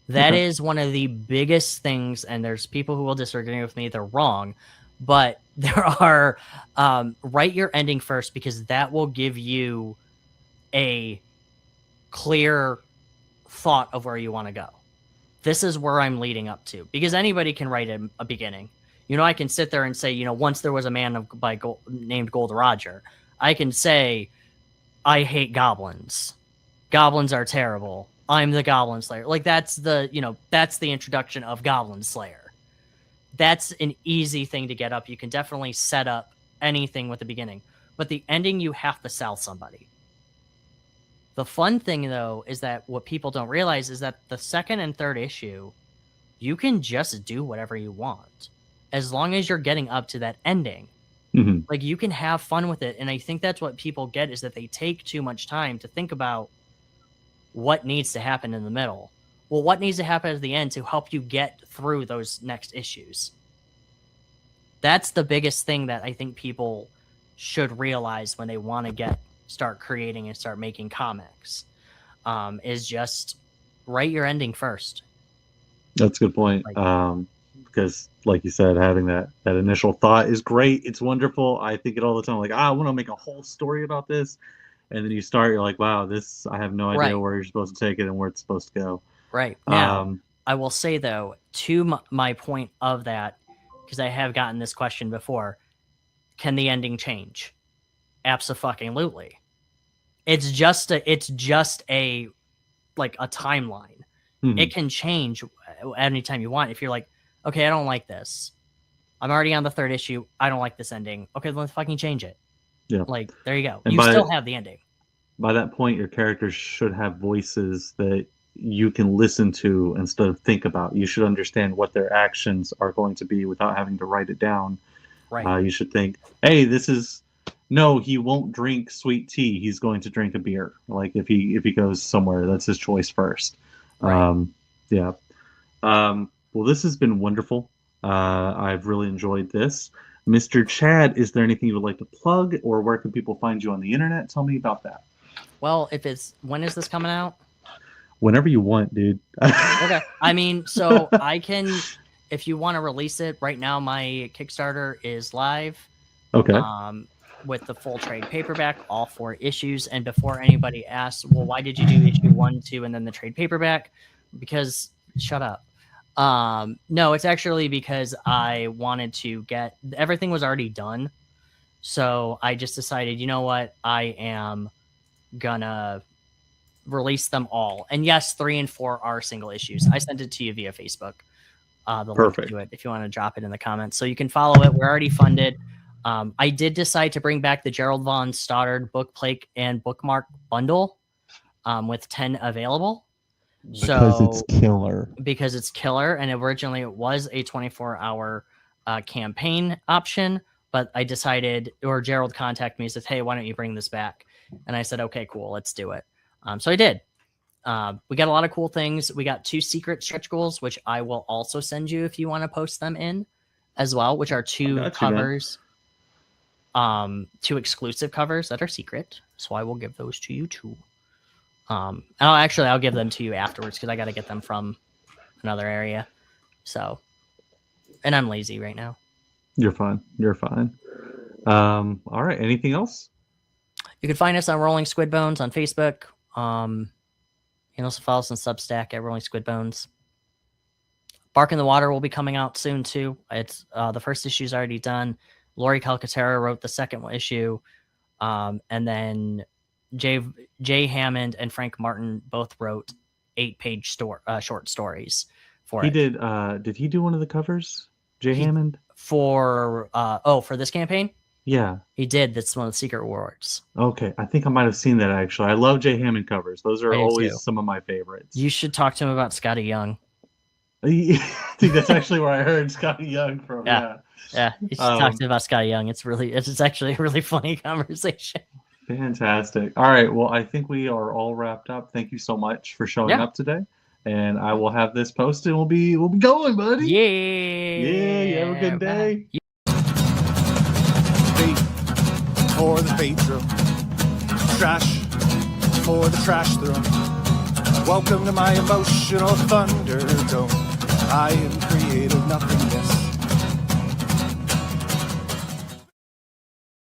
That is one of the biggest things, and there's people who will disagree with me. They're wrong, but there are, write your ending first, because that will give you a clear thought of where you want to go. This is where I'm leading up to, because anybody can write a beginning. I can sit there and say, once there was a man named Gold Roger. I can say, I hate goblins. Goblins are terrible. I'm the Goblin Slayer. Like, that's the introduction of Goblin Slayer. That's an easy thing to get up. You can definitely set up anything with the beginning. But the ending, you have to sell somebody. The fun thing, though, is that what people don't realize is that the second and third issue, you can just do whatever you want as long as you're getting up to that ending. Mm-hmm. Like, you can have fun with it. And I think that's what people get, is that they take too much time to think about what needs to happen in the middle. Well, what needs to happen at the end to help you get through those next issues? That's the biggest thing that I think people should realize when they want to start creating and start making comics, is just write your ending first. That's a good point. Because, like you said, having that initial thought is great. It's wonderful. I think it all the time. Like, I want to make a whole story about this, and then you start. You're like, wow, this. I have no idea where you're supposed to take it and where it's supposed to go. Right now, I will say though, to my point of that, because I have gotten this question before: can the ending change? Abso-fucking-lutely. It's just a like a timeline. Mm-hmm. It can change anytime you want. If you're like, okay, I don't like this. I'm already on the third issue. I don't like this ending. Okay, then let's fucking change it. Yeah. Like, there you go. And you still have the ending. By that point, your characters should have voices that you can listen to instead of think about. You should understand what their actions are going to be without having to write it down. Right. You should think, hey, no, he won't drink sweet tea. He's going to drink a beer. Like, if he goes somewhere, that's his choice first. Right. Yeah. Well, this has been wonderful. I've really enjoyed this. Mr. Chad, is there anything you would like to plug, or where can people find you on the internet? Tell me about that. Well, when is this coming out? Whenever you want, dude. Okay. I mean, so I can, if you want to release it right now, my Kickstarter is live. Okay. With the full trade paperback, all 4 issues. And before anybody asks, well, why did you do issue 1, 2, and then the trade paperback? Because shut up. No, it's actually because I wanted to everything was already done. So I just decided, you know what? I am gonna release them all. And yes, 3 and 4 are single issues. I sent it to you via Facebook. The Perfect. link to it, if you want to drop it in the comments. So you can follow it. We're already funded. I did decide to bring back the Gerald Von Stoddard book plate and bookmark bundle with 10 available. Because it's killer. Because it's killer. And originally it was a 24-hour campaign option, but I decided, or Gerald contacted me and said, hey, why don't you bring this back? And I said, okay, cool, let's do it. So I did. We got a lot of cool things. We got 2 secret stretch goals, which I will also send you if you want to post them in as well, which are 2 covers. 2 exclusive covers that are secret. So I will give those to you too. And I'll give them to you afterwards because I got to get them from another area. So, and I'm lazy right now. You're fine. All right. Anything else? You can find us on Rolling Squid Bones on Facebook. You can also follow us on Substack at Rolling Squid Bones. Bark in the Water will be coming out soon too. It's the first issue is already done. Lori Calcaterra wrote the second issue, and then Jay Hammond and Frank Martin both wrote 8-page short stories for it. Did he do one of the covers? Hammond for this campaign? Yeah, he did. That's one of the secret awards. Okay, I think I might have seen that actually. I love Jay Hammond covers. Those are always some of my favorites. You should talk to him about Scotty Young. I think that's actually where I heard Scotty Young from. Yeah, you should talk to him about Scotty Young. It's actually a really funny conversation. Fantastic. All right, well, I think we are all wrapped up. Thank you so much for showing up today. And I will have this posted. We'll be going, buddy. Yeah. You have a good day. Bait for the bait throw. Trash for the trash throw. Welcome to my emotional Thunderdome. I am creative nothingness.